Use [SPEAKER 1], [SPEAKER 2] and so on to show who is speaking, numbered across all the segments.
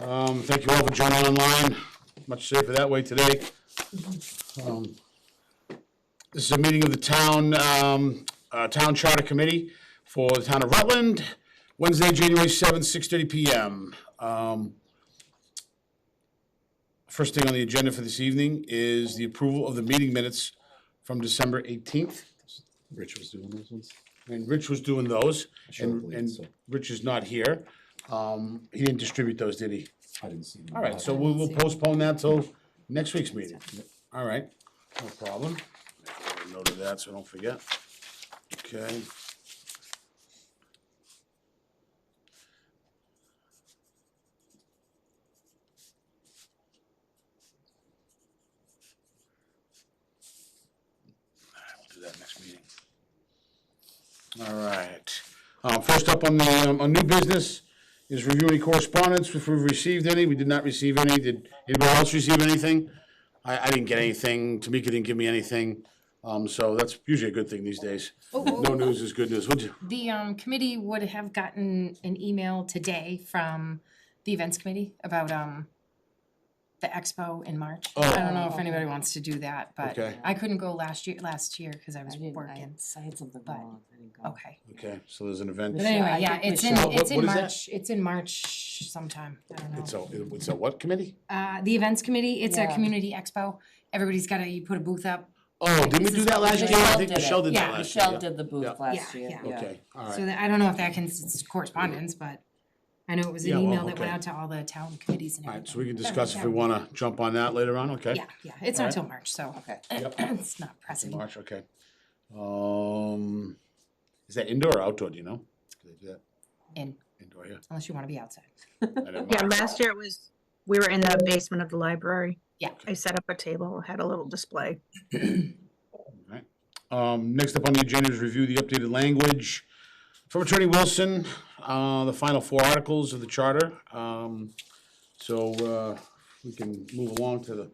[SPEAKER 1] Thank you all for joining online. Much safer that way today. This is a meeting of the Town Charter Committee for the town of Rutland, Wednesday, January 7th, 6:30 p.m. First thing on the agenda for this evening is the approval of the meeting minutes from December 18th.
[SPEAKER 2] Rich was doing those ones?
[SPEAKER 1] And Rich was doing those,
[SPEAKER 2] Sure,
[SPEAKER 1] and
[SPEAKER 2] so.
[SPEAKER 1] Rich is not here. He didn't distribute those, did he?
[SPEAKER 2] I didn't see them.
[SPEAKER 1] All right, so we will postpone that till next week's meeting. All right, no problem. Make a note of that so I don't forget. Okay. We'll do that next meeting. All right. First up on the on new business is reviewing correspondence. If we've received any, we did not receive any. Did anybody else receive anything? I didn't get anything. Tamika didn't give me anything. So that's usually a good thing these days. No news is good news. What'd you?
[SPEAKER 3] The committee would have gotten an email today from the events committee about the expo in March.
[SPEAKER 1] Oh.
[SPEAKER 3] I don't know if anybody wants to do that, but
[SPEAKER 1] Okay.
[SPEAKER 3] I couldn't go last year because I was working.
[SPEAKER 4] I had something
[SPEAKER 3] But-
[SPEAKER 4] going on, I didn't go.
[SPEAKER 3] Okay.
[SPEAKER 1] Okay, so there's an event.
[SPEAKER 3] But anyway,
[SPEAKER 4] I
[SPEAKER 3] yeah,
[SPEAKER 4] think
[SPEAKER 3] it's
[SPEAKER 4] we
[SPEAKER 3] in
[SPEAKER 4] should-
[SPEAKER 3] it's in
[SPEAKER 1] What is that?
[SPEAKER 3] March. It's in March sometime. I don't know.
[SPEAKER 1] It's a what committee?
[SPEAKER 3] The events committee, it's a
[SPEAKER 4] Yeah.
[SPEAKER 3] community expo. Everybody's you put a booth up.
[SPEAKER 1] Oh, didn't we
[SPEAKER 3] This
[SPEAKER 1] do
[SPEAKER 3] is
[SPEAKER 1] that
[SPEAKER 3] what
[SPEAKER 1] last year?
[SPEAKER 3] Michelle
[SPEAKER 1] I think
[SPEAKER 4] did it.
[SPEAKER 1] Michelle did that
[SPEAKER 3] Yeah,
[SPEAKER 1] last year.
[SPEAKER 4] Michelle did the booth
[SPEAKER 1] Yeah.
[SPEAKER 4] last
[SPEAKER 3] Yeah,
[SPEAKER 4] year,
[SPEAKER 3] yeah.
[SPEAKER 4] yeah.
[SPEAKER 1] Okay, all
[SPEAKER 3] So
[SPEAKER 1] right.
[SPEAKER 3] that, I don't know if that it's correspondence, but I know it was an
[SPEAKER 1] Yeah, well,
[SPEAKER 3] email that went
[SPEAKER 1] okay.
[SPEAKER 3] out to all the town committees and
[SPEAKER 1] All
[SPEAKER 3] everything.
[SPEAKER 1] right, so we can discuss if we wanna jump on that later on, okay?
[SPEAKER 3] Yeah, it's not
[SPEAKER 1] Alright.
[SPEAKER 3] till March, so
[SPEAKER 4] Okay.
[SPEAKER 1] Yep.
[SPEAKER 3] it's not pressing.
[SPEAKER 1] March, okay. Is that indoor or outdoor, do you know? Do they do that? Indoor, yeah.
[SPEAKER 3] Unless you wanna be outside.
[SPEAKER 1] I didn't
[SPEAKER 5] Yeah,
[SPEAKER 1] mind.
[SPEAKER 5] last year we were in the basement of the library.
[SPEAKER 3] Yeah.
[SPEAKER 5] I set up a table, had a little display.
[SPEAKER 1] Alright. Next up on the agenda is review the updated language from Attorney Wilson, the final 4 articles of the charter. So we can move along to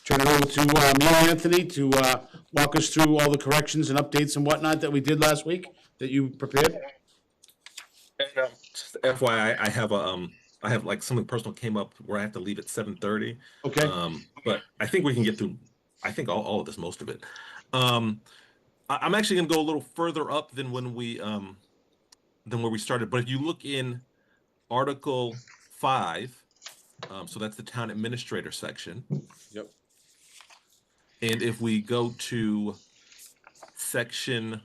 [SPEAKER 1] turn it over to me and Anthony to walk us through all the corrections and updates and whatnot that we did last week that you prepared.
[SPEAKER 6] And, just FYI, I have like something personal came up where I have to leave at 7:30.
[SPEAKER 1] Okay.
[SPEAKER 6] But I think we can get through. I think all of this, most of it. I'm actually going to go a little further up than when than where we started. But if you look in Article 5, so that's the town administrator section.
[SPEAKER 1] Yep.
[SPEAKER 6] And if we go to section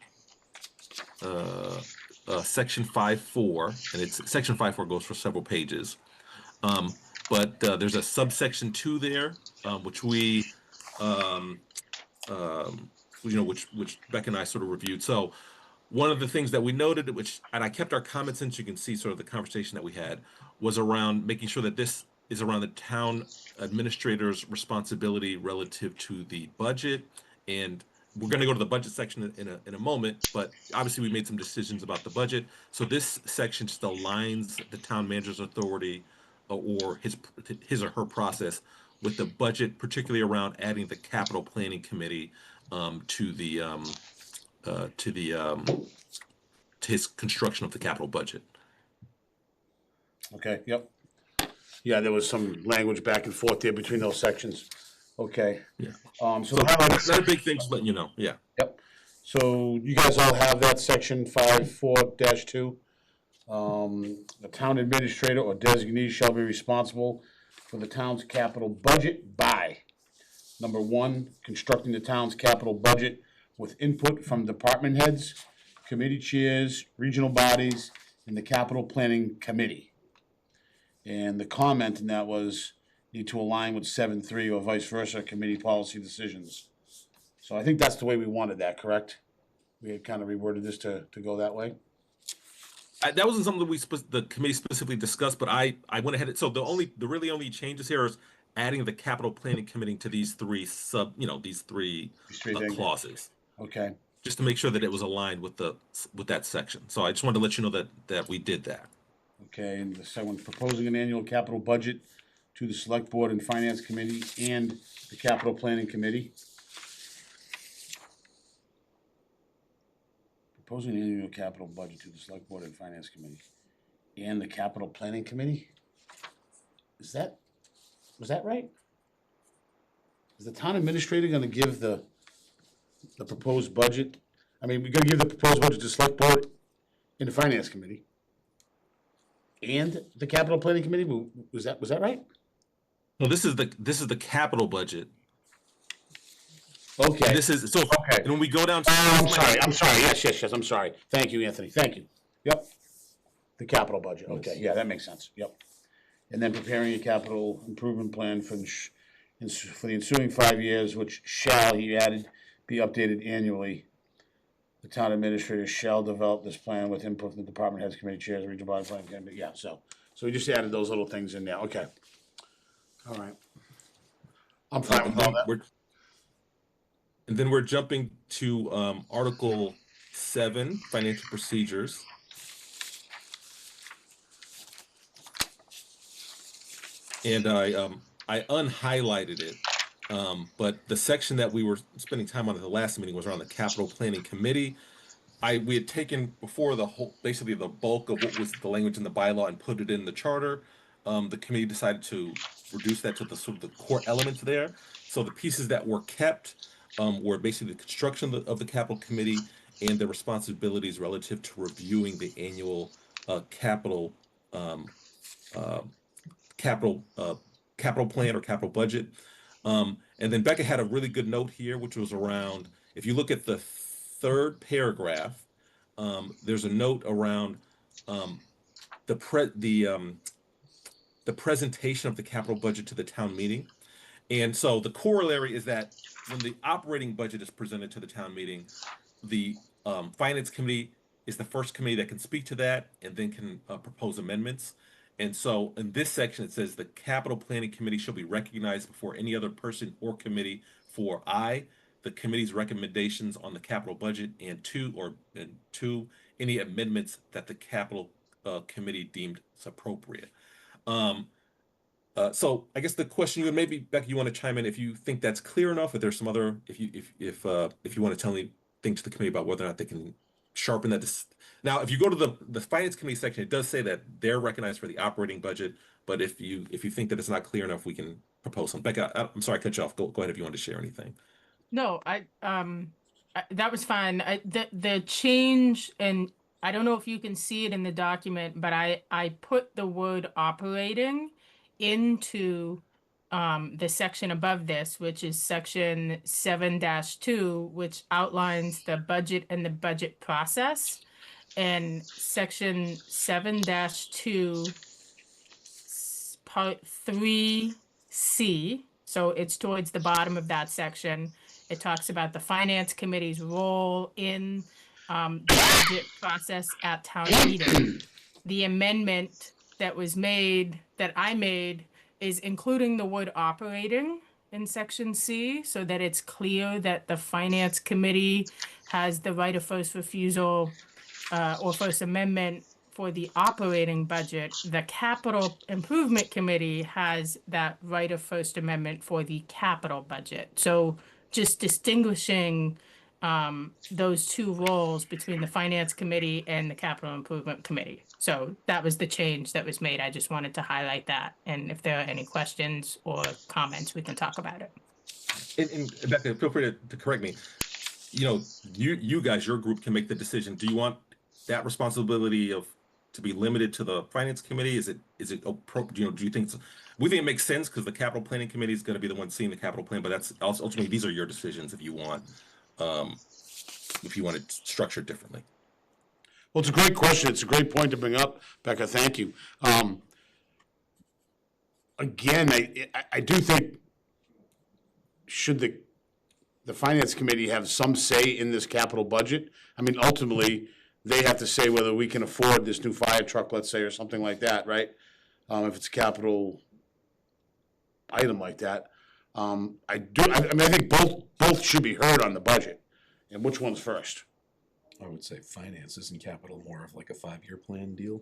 [SPEAKER 6] 5.4, and it's section 5.4 goes for several pages, but there's a subsection 2 there, which we which Beck and I sort of reviewed. So one of the things that we noted, and I kept our comments in so you can see sort of the conversation that we had, was around making sure that this is around the town administrator's responsibility relative to the budget. And we're going to go to the budget section in a moment, but obviously we made some decisions about the budget. So this section just aligns the town manager's authority or his or her process with the budget, particularly around adding the capital planning committee to his construction of the capital budget.
[SPEAKER 1] Okay, yep. Yeah, there was some language back and forth there between those sections. Okay.
[SPEAKER 6] Yeah.
[SPEAKER 1] So
[SPEAKER 6] So
[SPEAKER 1] how about
[SPEAKER 6] not a big thing, just letting you know. Yeah.
[SPEAKER 1] Yep. So you guys all have that section 5.4-2. The town administrator or designee shall be responsible for the town's capital budget by, number 1, constructing the town's capital budget with input from department heads, committee chairs, regional bodies, and the capital planning committee. And the comment in that was need to align with 7.3 or vice versa committee policy decisions. So I think that's the way we wanted that, correct? We had kind of reworded this to go that way.
[SPEAKER 6] That wasn't something that the committee specifically discussed, but I went ahead. So the really only changes here is adding the capital planning committee to these three these three
[SPEAKER 1] things.
[SPEAKER 6] clauses,
[SPEAKER 1] Okay.
[SPEAKER 6] just to make sure that it was aligned with that section. So I just wanted to let you know that we did that.
[SPEAKER 1] Okay, and the second one, proposing an annual capital budget to the select board and finance committee and the capital planning committee. Proposing an annual capital budget to the select board and finance committee and the capital planning committee? was that right? Is the town administrator gonna give the proposed budget? I mean, we're gonna give the proposed budget to select board and the finance committee. And the capital planning committee, was that right?
[SPEAKER 6] No, this is the capital budget.
[SPEAKER 1] Okay.
[SPEAKER 6] This is so.
[SPEAKER 1] Okay.
[SPEAKER 6] And when we go down to,
[SPEAKER 1] I'm sorry, yes, I'm sorry. Thank you, Anthony, thank you. Yep. The capital budget, okay, yeah, that makes sense, yep. And then preparing a capital improvement plan for the ensuing 5 years, which shall, he added, be updated annually. The town administrator shall develop this plan with input from the department heads, committee chairs, regional body plan, yeah, so we just added those little things in there, okay. All right. I'm fine with all that.
[SPEAKER 6] and then we're jumping to Article 7, financial procedures. And I unhighlighted it, but the section that we were spending time on at the last meeting was around the capital planning committee. We had taken before basically the bulk of what was the language in the bylaw and put it in the charter. The committee decided to reduce that to the sort of the core elements there. So the pieces that were kept were basically the construction of the capital committee and the responsibilities relative to reviewing the annual capital plan or capital budget. And then Becca had a really good note here, which was around, if you look at the third paragraph, there's a note around the presentation of the capital budget to the town meeting. And so the corollary is that when the operating budget is presented to the town meeting, the finance committee is the first committee that can speak to that and then can propose amendments. And so in this section, it says the capital planning committee shall be recognized before any other person or committee for the committee's recommendations on the capital budget, and two, any amendments that the capital committee deemed appropriate. So I guess the question, and maybe Becky, you want to chime in if you think that's clear enough, if there's some other, if you want to tell me things to the committee about whether or not they can sharpen that. Now, if you go to the finance committee section, it does say that they're recognized for the operating budget. But if you think that it's not clear enough, we can propose some. Becca, I'm sorry, I cut you off. Go ahead if you want to share anything.
[SPEAKER 4] No, that was fine. The change, and I don't know if you can see it in the document, but I put the word operating into the section above this, which is section 7-2, which outlines the budget and the budget process. And section 7-2, part 3C, so it's towards the bottom of that section. It talks about the finance committee's role in the budget process at town meeting. The amendment that I made, is including the word operating in section C, so that it's clear that the finance committee has the right of first refusal or first amendment for the operating budget. The capital improvement committee has that right of first amendment for the capital budget. So just distinguishing those two roles between the finance committee and the capital improvement committee. So that was the change that was made. I just wanted to highlight that. And if there are any questions or comments, we can talk about it.
[SPEAKER 6] And Becca, feel free to correct me. You guys, your group can make the decision. Do you want that responsibility to be limited to the finance committee? Is it appropriate? Do you think we think it makes sense because the capital planning committee is going to be the one seeing the capital plan, but that's also ultimately these are your decisions if you want it structured differently.
[SPEAKER 1] Well, it's a great question. It's a great point to bring up, Becca. Thank you. Again, I do think should the finance committee have some say in this capital budget? I mean, ultimately, they have to say whether we can afford this new fire truck, let's say, or something like that, right? If it's a capital item like that. I think both should be heard on the budget. And which one's first?
[SPEAKER 2] I would say finance isn't capital more of like a 5-year plan deal.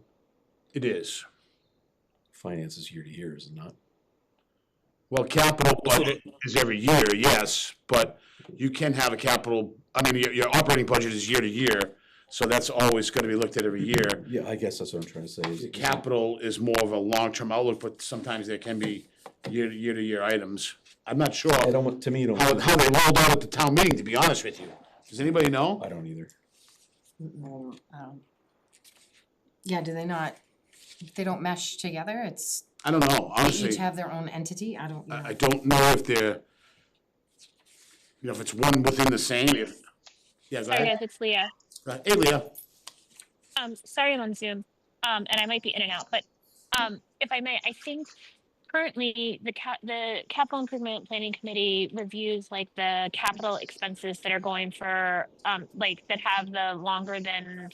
[SPEAKER 1] It is.
[SPEAKER 2] Finance is year to year, is it not?
[SPEAKER 1] Well, capital budget is every year, yes, but you can have a capital, I mean, your operating budget is year to year. so that's always gonna be looked at every year.
[SPEAKER 2] Yeah, I guess that's what I'm trying to say.
[SPEAKER 1] The capital is more of a long-term outlook, but sometimes there can be year-to-year items. I'm not sure
[SPEAKER 2] It almost, to me, it
[SPEAKER 1] how
[SPEAKER 2] almost,
[SPEAKER 1] they rolled out at the town meeting, to be honest with you. Does anybody know?
[SPEAKER 2] I don't either.
[SPEAKER 3] Yeah, do they not, they don't mesh together? It's,
[SPEAKER 1] I don't know,
[SPEAKER 3] they
[SPEAKER 1] honestly.
[SPEAKER 3] each have their own entity? I don't know.
[SPEAKER 1] I don't know if they're, if it's one within the same, if, yeah, go
[SPEAKER 7] Sorry
[SPEAKER 1] ahead.
[SPEAKER 7] guys, it's Leah.
[SPEAKER 1] Hey, Leah.
[SPEAKER 7] Sorry I'm on Zoom, and I might be in and out, but if I may, I think currently the capital improvement planning committee reviews like the capital expenses that are going for like that have the longer than,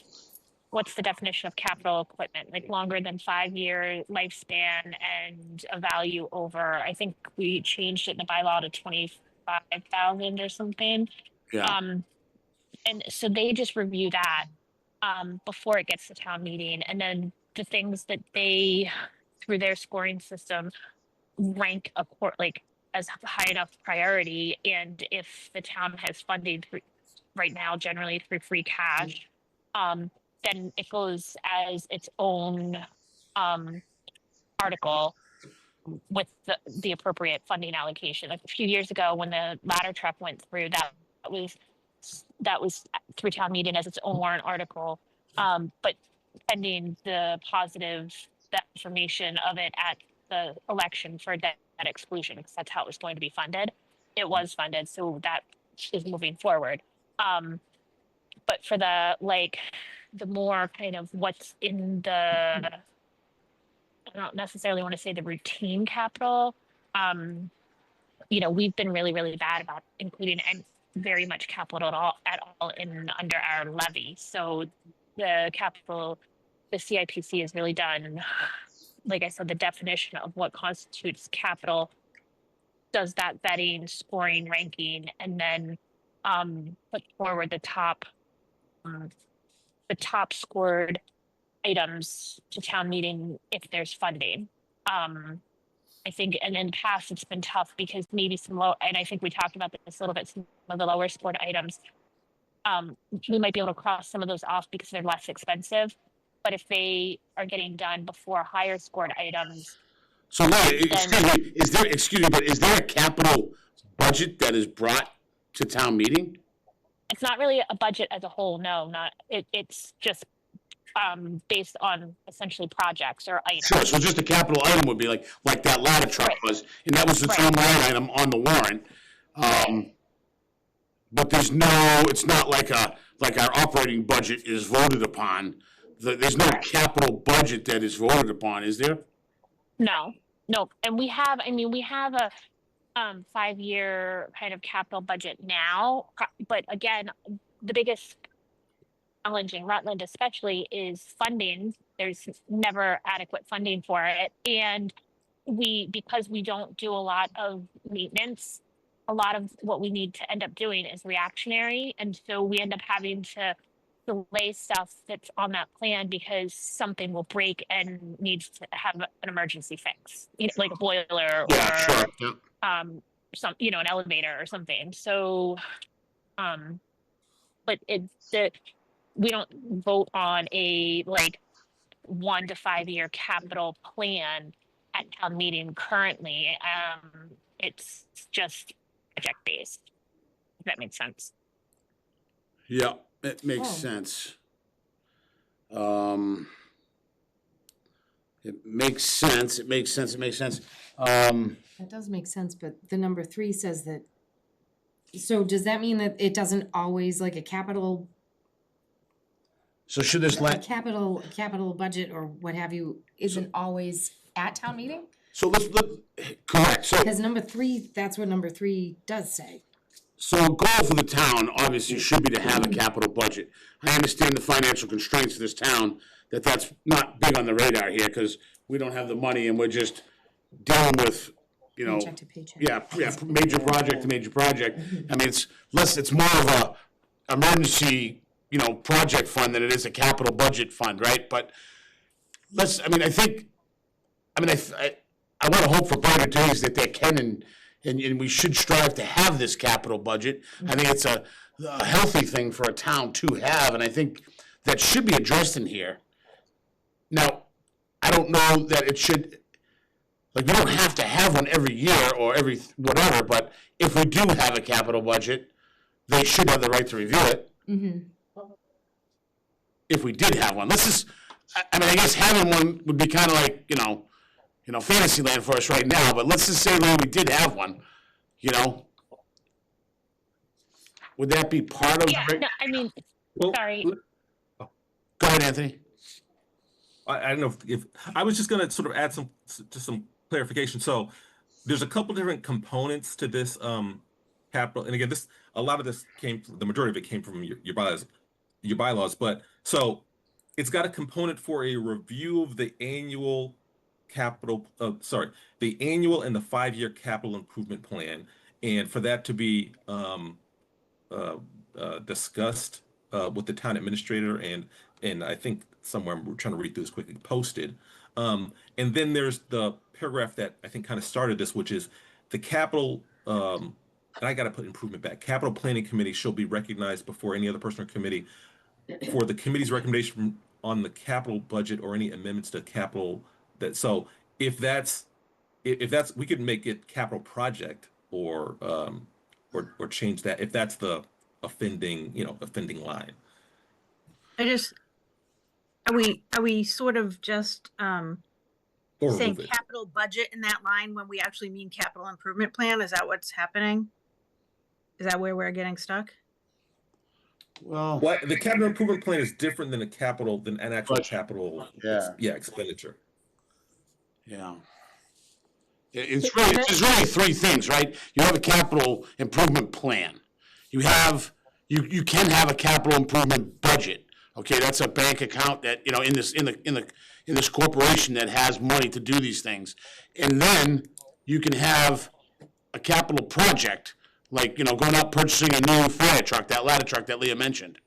[SPEAKER 7] what's the definition of capital equipment, like longer than 5-year lifespan and a value over, I think we changed it in the bylaw to 25,000 or something.
[SPEAKER 1] Yeah,
[SPEAKER 7] And so they just review that before it gets to town meeting, and then the things that they, through their scoring system, rank like as high enough priority. And if the town has funding through, right now, generally through free cash, then it goes as its own article with the appropriate funding allocation. Like a few years ago, when the ladder truck went through, that was through town meeting as its own warrant article. But pending the positive that information of it at the election for debt exclusion, because that's how it was going to be funded. It was funded, so that is moving forward. But for the more kind of what's in the, I don't necessarily want to say the routine capital. We've been really, really bad about including very much capital at all in under our levy. So the CIPC has really done, like I said, the definition of what constitutes capital, does that vetting, scoring, ranking, and then put forward the top scored items to town meeting if there's funding. I think, and in the past, it's been tough because maybe some low, and I think we talked about this a little bit, some of the lower scored items, we might be able to cross some of those off because they're less expensive. But if they are getting done before higher scored items.
[SPEAKER 1] so Leah, excuse me, but is there a capital budget that is brought to town meeting?
[SPEAKER 7] It's not really a budget as a whole, no, it's just based on essentially projects or items.
[SPEAKER 1] Sure, so just a capital item would be like that ladder truck
[SPEAKER 7] Right.
[SPEAKER 1] was, and that was the
[SPEAKER 7] Right.
[SPEAKER 1] town line item on the warrant. But it's not like our operating budget is voted upon. There's no capital budget that is voted upon, is there?
[SPEAKER 7] No, and we have a 5-year kind of capital budget now, but again, the biggest challenge in Rutland especially is funding. There's never adequate funding for it, and because we don't do a lot of maintenance, a lot of what we need to end up doing is reactionary, and so we end up having to delay stuff that's on that plan because something will break and needs to have an emergency fix, like a boiler
[SPEAKER 1] Yeah,
[SPEAKER 7] or
[SPEAKER 1] sure. Yeah.
[SPEAKER 7] an elevator or something. So, but we don't vote on a 1 to 5 year capital plan at town meeting currently. It's just project based. If that makes sense.
[SPEAKER 1] Yeah, it makes
[SPEAKER 3] Oh.
[SPEAKER 1] sense. It makes sense.
[SPEAKER 3] That does make sense, but the number 3 says that, so does that mean that it doesn't always, like a capital
[SPEAKER 1] So should this
[SPEAKER 3] capital budget or what have you, isn't always at town meeting?
[SPEAKER 1] so let's correct, so
[SPEAKER 3] Because number 3, that's what number 3 does say.
[SPEAKER 1] So a goal for the town, obviously, should be to have a capital budget. I understand the financial constraints of this town, that's not big on the radar here, because we don't have the money and we're just dealing with,
[SPEAKER 3] Paycheck to paycheck.
[SPEAKER 1] yeah, major project to major project. I mean, it's more of a emergency, project fund than it is a capital budget fund, right? But I want to hope for brighter days that there can and we should strive to have this capital budget. I think it's a healthy thing for a town to have, and I think that should be addressed in here. Now, I don't know that it should, like, we don't have to have one every year or every whatever, but if we do have a capital budget, they should have the right to review it. If we did have one, let's just, I mean, I guess having one would be kind of like, fantasy land for us right now, but let's just say that we did have one, would that be part of?
[SPEAKER 7] Yeah, no, I mean,
[SPEAKER 6] Well,
[SPEAKER 7] sorry.
[SPEAKER 1] Go ahead, Anthony.
[SPEAKER 6] I don't know if I was just going to sort of add some clarification. So there's a couple different components to this capital, and again, a lot of this the majority of it came from your bylaws, but so it's got a component for a review of the annual the annual and the 5-year capital improvement plan, and for that to be discussed with the town administrator and I think somewhere we're trying to read through this quickly, posted. And then there's the paragraph that I think kind of started this, which is the capital, and I got to put improvement back. Capital Planning Committee shall be recognized before any other person or committee for the committee's recommendation on the capital budget or any amendments to capital. So if that's we could make it capital project or change that if that's the offending line.
[SPEAKER 5] Are we sort of just
[SPEAKER 6] Or
[SPEAKER 5] saying
[SPEAKER 6] remove it.
[SPEAKER 5] capital budget in that line when we actually mean capital improvement plan? Is that what's happening? Is that where we're getting stuck?
[SPEAKER 1] Well,
[SPEAKER 6] What the capital improvement plan is different than an actual
[SPEAKER 1] Budget.
[SPEAKER 6] capital expenditure.
[SPEAKER 1] yeah. There's really three things, right? You have a capital improvement plan. You can have a capital improvement budget. Okay, that's a bank account that, in this corporation that has money to do these things. And then you can have a capital project, like, going out purchasing a new fire truck, that ladder truck that Leah mentioned.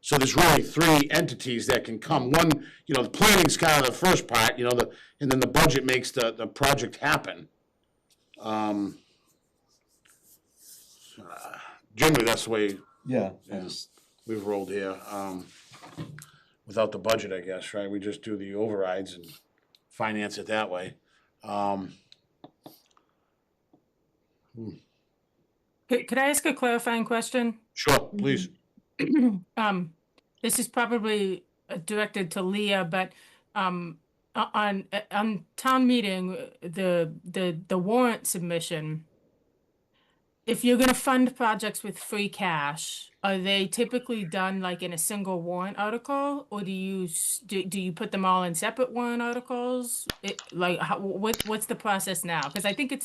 [SPEAKER 1] So there's really three entities that can come. One, the planning's kind of the first part, and then the budget makes the project happen. Generally, that's the way
[SPEAKER 2] Yeah.
[SPEAKER 1] we've rolled here. Without the budget, I guess, right? We just do the overrides and finance it that way.
[SPEAKER 4] Could I ask a clarifying question?
[SPEAKER 1] Sure, please.
[SPEAKER 4] This is probably directed to Leah, but on town meeting, the warrant submission, if you're gonna fund projects with free cash, are they typically done like in a single warrant article, or do you put them all in separate warrant articles? What's the process now? Because I think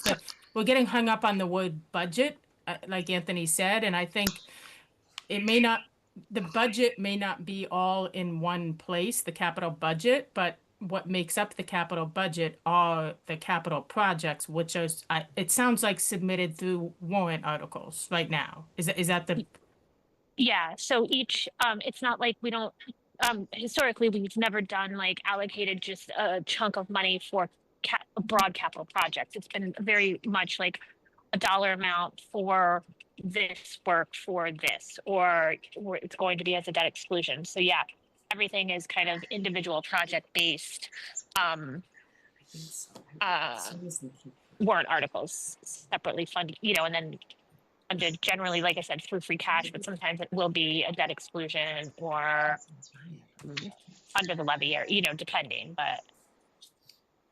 [SPEAKER 4] we're getting hung up on the word budget, like Anthony said, and I think the budget may not be all in one place, the capital budget, but what makes up the capital budget are the capital projects, which it sounds like submitted through warrant articles right now. Is that the?
[SPEAKER 7] Yeah, so each, it's not like we don't, historically, we've never done like allocated just a chunk of money for broad capital projects. It's been very much like a dollar amount for this work for this, or it's going to be as a debt exclusion. So yeah, everything is kind of individual project based warrant articles separately funded, and then under generally, like I said, through free cash, but sometimes it will be a debt exclusion or under the levy, or depending. But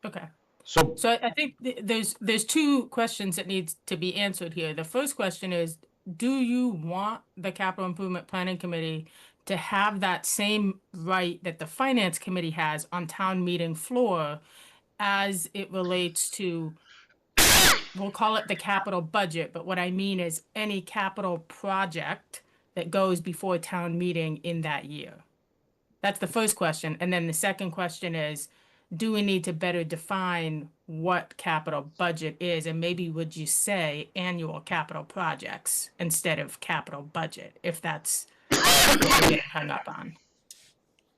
[SPEAKER 4] Okay.
[SPEAKER 1] So,
[SPEAKER 4] So I think there's two questions that needs to be answered here. The first question is, do you want the Capital Improvement Planning Committee to have that same right that the Finance Committee has on town meeting floor as it relates to, we'll call it the capital budget, but what I mean is any capital project that goes before town meeting in that year? That's the first question. And then the second question is, do we need to better define what capital budget is? And maybe would you say annual capital projects instead of capital budget, if that's what we're getting hung up on?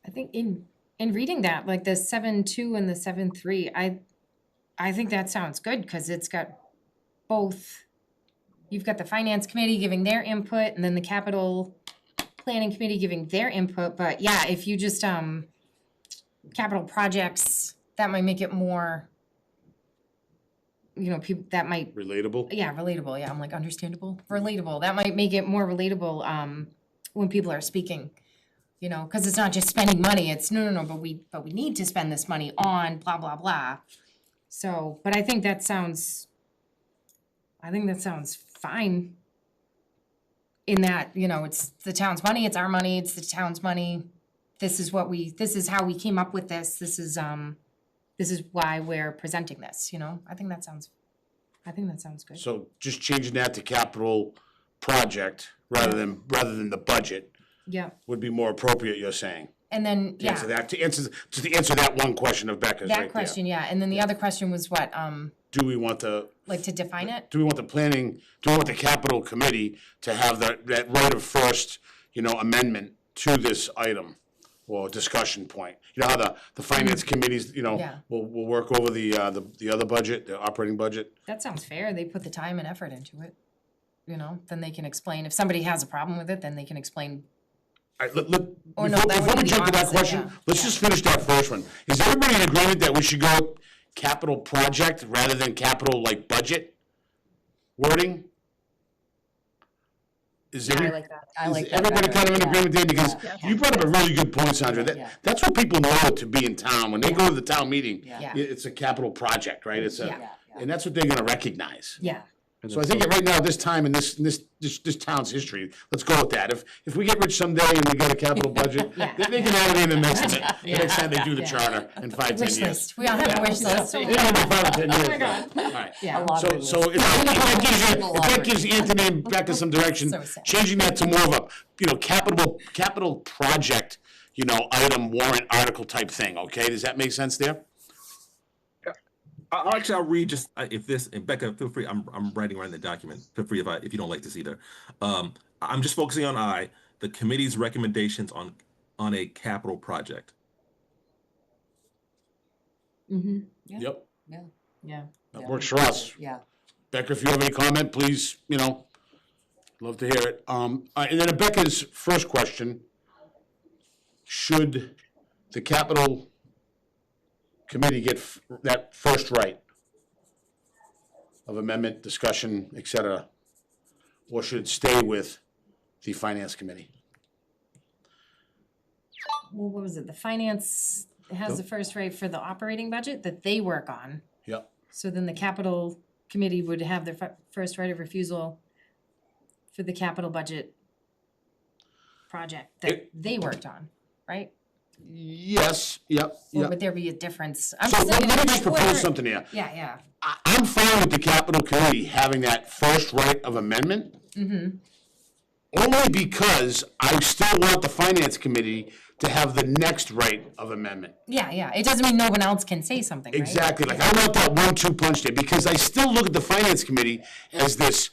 [SPEAKER 3] I think in reading that, like the 7.2 and the 7.3, I think that sounds good, because it's got both, you've got the finance committee giving their input and then the capital planning committee giving their input, but yeah, if you just, capital projects, that might make it more, you know, people, that might,
[SPEAKER 1] Relatable?
[SPEAKER 3] yeah, relatable, yeah, I'm like, understandable, relatable, that might make it more relatable, when people are speaking. You know, cause it's not just spending money, it's no, but we need to spend this money on blah, blah, blah. So, but I think that sounds fine. In that, you know, it's the town's money, it's our money, it's the town's money. This is how we came up with this, this is why we're presenting this, you know, I think that sounds good.
[SPEAKER 1] So just changing that to capital project rather than the budget
[SPEAKER 3] Yeah,
[SPEAKER 1] would be more appropriate, you're saying?
[SPEAKER 3] and then,
[SPEAKER 1] To answer
[SPEAKER 3] yeah,
[SPEAKER 1] that, to answer that one question of Becca's right there.
[SPEAKER 3] that question, yeah, and then the other question was what,
[SPEAKER 1] Do we want the
[SPEAKER 3] like to define it?
[SPEAKER 1] do we want the capital committee to have that right of first, amendment to this item or discussion point? You know how the finance committees,
[SPEAKER 3] Yeah.
[SPEAKER 1] will work over the other budget, the operating budget?
[SPEAKER 3] That sounds fair, they put the time and effort into it, you know, then they can explain, if somebody has a problem with it, then they can explain.
[SPEAKER 1] All right, before
[SPEAKER 3] Or no, that would
[SPEAKER 1] before we
[SPEAKER 3] be the
[SPEAKER 1] jump to that
[SPEAKER 3] opposite,
[SPEAKER 1] question,
[SPEAKER 3] yeah.
[SPEAKER 1] let's
[SPEAKER 3] Yeah.
[SPEAKER 1] just finish that first one. Is everybody in agreement that we should go capital project rather than capital like budget wording? Is
[SPEAKER 8] I
[SPEAKER 1] every-
[SPEAKER 8] like that.
[SPEAKER 1] Is everybody kind of in agreement there? Because you brought up a really good point, Sandra.
[SPEAKER 8] Yeah.
[SPEAKER 1] That's what people know it to be in town. When they go to the town meeting,
[SPEAKER 3] Yeah.
[SPEAKER 1] it's a capital project, right?
[SPEAKER 3] Yeah.
[SPEAKER 1] And that's what they're gonna recognize.
[SPEAKER 3] Yeah,
[SPEAKER 1] So I think right now, this time in this town's history, let's go with that. If we get rich someday and we got a capital budget,
[SPEAKER 3] Yeah.
[SPEAKER 1] they can add it in the next,
[SPEAKER 3] Yeah.
[SPEAKER 1] the next time they do the
[SPEAKER 3] Yeah.
[SPEAKER 1] charter in 5-10
[SPEAKER 3] wish
[SPEAKER 1] years.
[SPEAKER 3] list, we all have a wish list.
[SPEAKER 1] Maybe in 5 or 10 years.
[SPEAKER 3] Oh my God.
[SPEAKER 1] All right.
[SPEAKER 3] Yeah,
[SPEAKER 1] So if that gives Anthony and Becca some direction,
[SPEAKER 3] So sad.
[SPEAKER 1] changing that to more of a, capital project, item warrant article type thing, okay? Does that make sense there?
[SPEAKER 6] I'll read just if this, and Becca, feel free. I'm writing right in the document. Feel free if you don't like this either. I'm just focusing on the committee's recommendations on a capital project.
[SPEAKER 3] mm-hmm,
[SPEAKER 1] Yep,
[SPEAKER 3] yeah.
[SPEAKER 1] that works for us.
[SPEAKER 8] Yeah.
[SPEAKER 1] Becca, if you have any comment, please, love to hear it. And then Becca's first question, should the capital committee get that first right of amendment, discussion, et cetera, or should it stay with the finance committee?
[SPEAKER 3] Well, what was it, the finance has the first right for the operating budget that they work on.
[SPEAKER 1] Yep.
[SPEAKER 3] So then the capital committee would have the first right of refusal for the capital budget project that they worked on, right?
[SPEAKER 1] Yes, yep,
[SPEAKER 3] Or
[SPEAKER 1] yep.
[SPEAKER 3] would there be a difference? I'm
[SPEAKER 1] So
[SPEAKER 3] just
[SPEAKER 1] let
[SPEAKER 3] thinking
[SPEAKER 1] me
[SPEAKER 3] of
[SPEAKER 1] just
[SPEAKER 3] like
[SPEAKER 1] propose
[SPEAKER 3] whoever-
[SPEAKER 1] something here.
[SPEAKER 3] Yeah,
[SPEAKER 1] I'm fine with the capital committee having that first right of amendment. Only because I still want the finance committee to have the next right of amendment.
[SPEAKER 3] yeah, it doesn't mean no one else can say something, right?
[SPEAKER 1] Exactly, like I want that 1-2 punch there, because I still look at the finance committee as this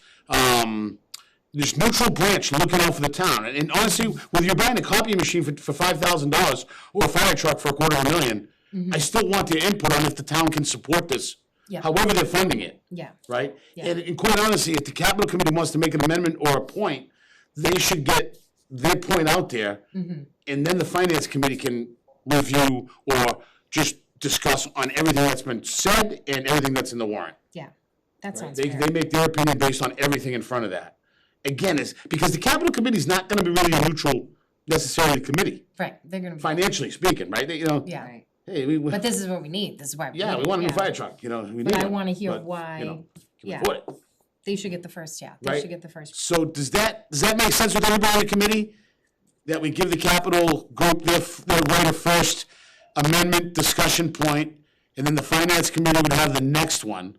[SPEAKER 1] neutral branch looking out for the town. And honestly, whether you're buying a copy machine for $5,000 or a fire truck for $250,000, I still want their input on if the town can support this,
[SPEAKER 3] Yeah.
[SPEAKER 1] however they're funding it.
[SPEAKER 3] Yeah,
[SPEAKER 1] Right?
[SPEAKER 3] Yeah.
[SPEAKER 1] And quite honestly, if the capital committee wants to make an amendment or a point, they should get their point out there. And then the finance committee can review or just discuss on everything that's been said and everything that's in the warrant.
[SPEAKER 3] yeah, that sounds
[SPEAKER 1] They
[SPEAKER 3] fair.
[SPEAKER 1] make their opinion based on everything in front of that. Again, it's because the capital committee is not gonna be really a neutral necessarily committee,
[SPEAKER 3] Right, they're gonna,
[SPEAKER 1] financially speaking, right? They,
[SPEAKER 3] yeah,
[SPEAKER 8] Right.
[SPEAKER 1] hey, we
[SPEAKER 3] but this is what we need, this is why we need
[SPEAKER 1] yeah,
[SPEAKER 3] it,
[SPEAKER 1] we want a new
[SPEAKER 3] yeah.
[SPEAKER 1] fire truck, we need
[SPEAKER 3] But I
[SPEAKER 1] one,
[SPEAKER 3] wanna hear
[SPEAKER 1] but,
[SPEAKER 3] why,
[SPEAKER 1] can we
[SPEAKER 3] yeah.
[SPEAKER 1] afford it?
[SPEAKER 3] They should get the first, they
[SPEAKER 1] Right.
[SPEAKER 3] should get the first.
[SPEAKER 1] So does that make sense with everybody on the committee? That we give the capital group their right of first amendment discussion point, and then the finance committee would have the next one?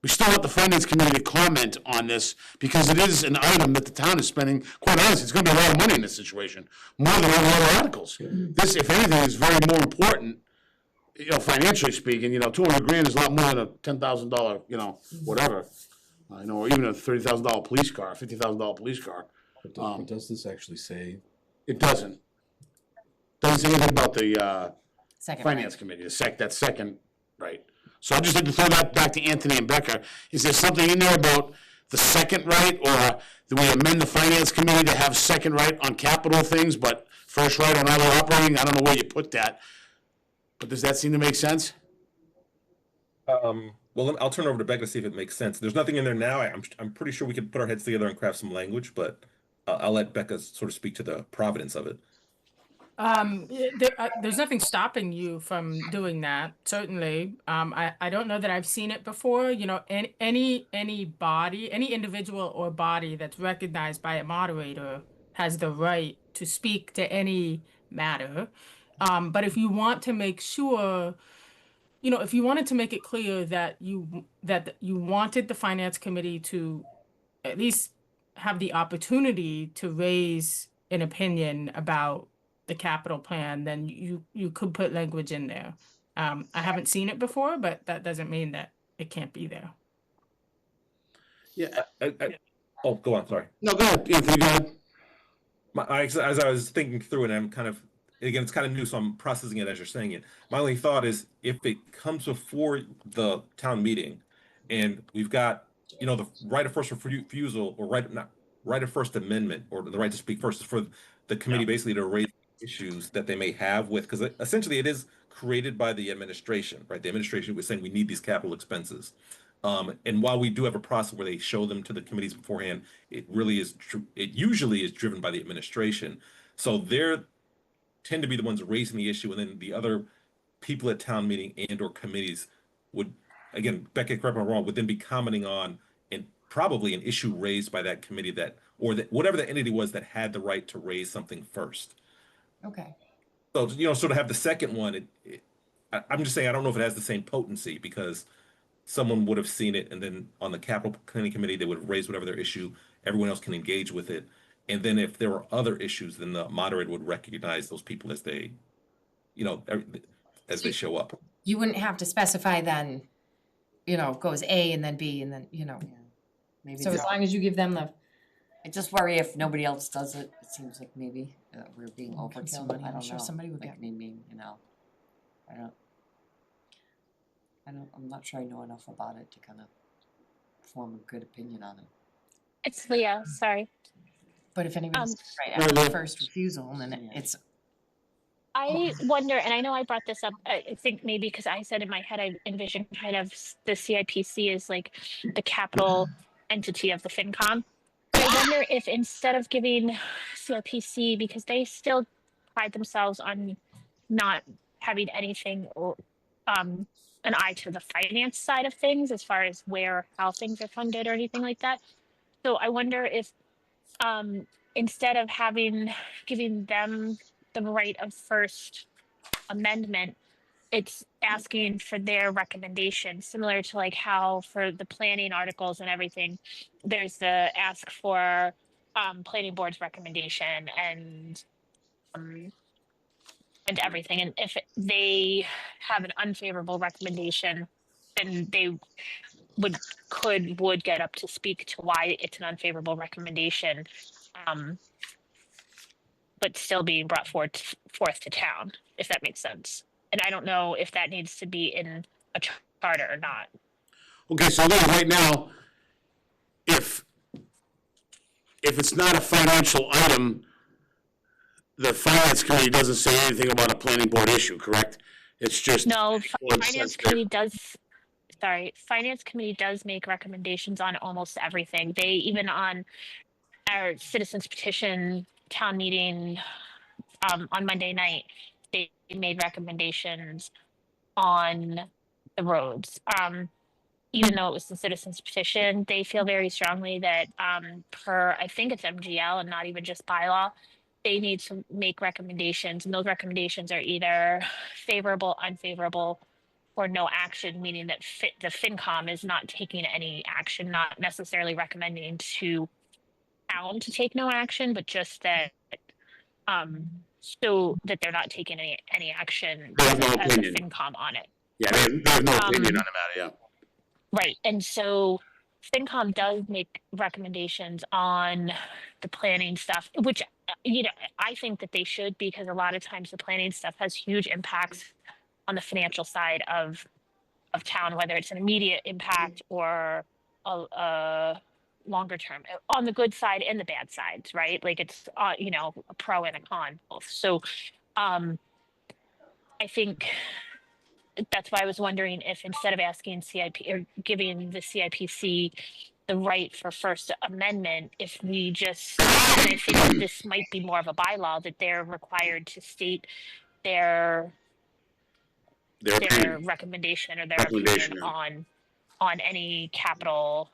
[SPEAKER 1] We still want the finance committee to comment on this, because it is an item that the town is spending, quite honestly, it's gonna be a lot of money in this situation, more than all the other articles. This, if anything, is very more important, financially speaking, $200,000 is a lot more than a $10,000, whatever. Or even a $30,000 police car, $50,000 police car.
[SPEAKER 2] But does this actually say,
[SPEAKER 1] It doesn't. Doesn't say anything about the
[SPEAKER 3] Second,
[SPEAKER 1] finance committee, that second, right? So I'd just like to throw that back to Anthony and Becca. Is there something in there about the second right, or do we amend the finance committee to have second right on capital things, but first right on other operating? I don't know where you put that, but does that seem to make sense?
[SPEAKER 6] Well, I'll turn it over to Becca to see if it makes sense. There's nothing in there now. I'm pretty sure we could put our heads together and craft some language, but I'll let Becca sort of speak to the providence of it.
[SPEAKER 4] There's nothing stopping you from doing that, certainly. I don't know that I've seen it before. You know, any body, any individual or body that's recognized by a moderator has the right to speak to any matter. But if you want to make sure, you know, if you wanted to make it clear that you wanted the finance committee to at least have the opportunity to raise an opinion about the capital plan, then you could put language in there. I haven't seen it before, but that doesn't mean that it can't be there.
[SPEAKER 1] Yeah.
[SPEAKER 6] Oh, go on. Sorry.
[SPEAKER 1] No, go ahead, Anthony, go ahead.
[SPEAKER 6] As I was thinking through it, I'm kind of, again, it's kind of new, so I'm processing it as you're saying it. My only thought is if it comes before the town meeting and we've got, you know, the right of first refusal or right of first amendment or the right to speak first is for the committee basically to raise issues that they may have with, because essentially it is created by the administration, right? The administration was saying we need these capital expenses. And while we do have a process where they show them to the committees beforehand, it really is it usually is driven by the administration. So they're tend to be the ones raising the issue, and then the other people at town meeting and or committees would, again, Becca, correct me if I'm wrong, would then be commenting on and probably an issue raised by that committee or that whatever the entity was that had the right to raise something first.
[SPEAKER 3] Okay.
[SPEAKER 6] So, you know, sort of have the second one. I'm just saying, I don't know if it has the same potency because someone would have seen it, and then on the capital planning committee, they would have raised whatever their issue. Everyone else can engage with it. And then if there were other issues, then the moderator would recognize those people as they, you know, as they show up.
[SPEAKER 3] You wouldn't have to specify then, you know, goes A and then B and then, you know.
[SPEAKER 8] Maybe
[SPEAKER 3] So as long as you give them the,
[SPEAKER 8] I just worry if nobody else does it, it seems like maybe we're being
[SPEAKER 3] Okay,
[SPEAKER 8] overkill,
[SPEAKER 3] somebody-
[SPEAKER 8] I
[SPEAKER 3] I'm
[SPEAKER 8] don't
[SPEAKER 3] sure
[SPEAKER 8] know.
[SPEAKER 3] somebody would
[SPEAKER 8] Like
[SPEAKER 3] get-
[SPEAKER 8] maybe, you know, I'm not sure I know enough about it to kind of form a good opinion on it.
[SPEAKER 7] It's Leah, sorry.
[SPEAKER 3] but if anybody's right
[SPEAKER 1] Right,
[SPEAKER 3] after the
[SPEAKER 1] yeah.
[SPEAKER 3] first refusal, then
[SPEAKER 8] Yeah.
[SPEAKER 3] it's,
[SPEAKER 7] I wonder, and I know I brought this up, I think maybe because I said in my head, I envisioned kind of the CIPC as like the capital entity of the FinCom. But I wonder if instead of giving CIPC, because they still pride themselves on not having anything or an eye to the finance side of things as far as how things are funded or anything like that. So I wonder if instead of giving them the right of first amendment, it's asking for their recommendation, similar to like how for the planning articles and everything, there's the ask for planning board's recommendation and everything. And if they have an unfavorable recommendation, then they would get up to speak to why it's an unfavorable recommendation. But still being brought forth to town, if that makes sense. And I don't know if that needs to be in a charter or not.
[SPEAKER 1] Okay, so then right now, if it's not a financial item, the finance committee doesn't say anything about a planning board issue, correct? It's just.
[SPEAKER 7] No,
[SPEAKER 1] Well, it
[SPEAKER 7] finance
[SPEAKER 1] says
[SPEAKER 7] committee does. Sorry, finance committee does make recommendations on almost everything. They even on our citizens petition town meeting on Monday night, they made recommendations on the roads. Even though it was the citizens petition, they feel very strongly that per I think it's MGL and not even just bylaw, they need to make recommendations, and those recommendations are either favorable, unfavorable, or no action, meaning that the FinCom is not taking any action, not necessarily recommending to town to take no action, but just that so that they're not taking any action
[SPEAKER 1] They have no
[SPEAKER 7] as a
[SPEAKER 1] opinion.
[SPEAKER 7] FinCom on it.
[SPEAKER 1] Yeah, they have no opinion on the matter,
[SPEAKER 7] Right, and so FinCom does make recommendations on the planning stuff, which, you know, I think that they should, because a lot of times the planning stuff has huge impacts on the financial side of of town, whether it's an immediate impact or a longer term, on the good side and the bad sides, right? Like it's, you know, a pro and a con both. So I think that's why I was wondering if instead of asking CIP or giving the CIPC the right for First Amendment, if we just, and I think that this might be more of a bylaw, that they're required to state their
[SPEAKER 1] opinion.
[SPEAKER 7] recommendation or their
[SPEAKER 1] Recommendation,
[SPEAKER 7] opinion on any capital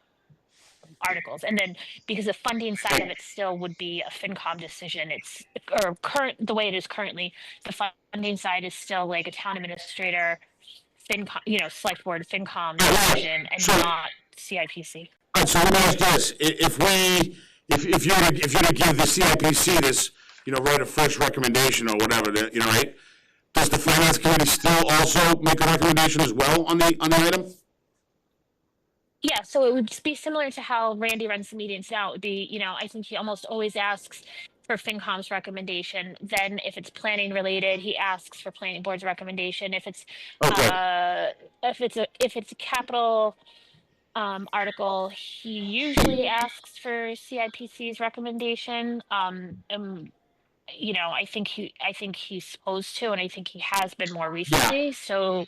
[SPEAKER 7] articles. And then because the funding side of it still would be a FinCom decision, it's, or current, the way it is currently, the funding side is still like a town administrator, FinCom, you know, select board FinCom decision and
[SPEAKER 1] So-
[SPEAKER 7] not CIPC.
[SPEAKER 1] Alright, so let me ask this, if you're to give the CIPC this, you know, write a first recommendation or whatever, you know, right? Does the finance committee still also make a recommendation as well on the item?
[SPEAKER 7] Yeah, so it would just be similar to how Randy runs the meetings now. It would be, you know, I think he almost always asks for FinCom's recommendation. Then if it's planning related, he asks for planning board's recommendation. If it's if it's a capital article, he usually asks for CIPC's recommendation. You know, I think he's supposed to, and I think he has been more recently. So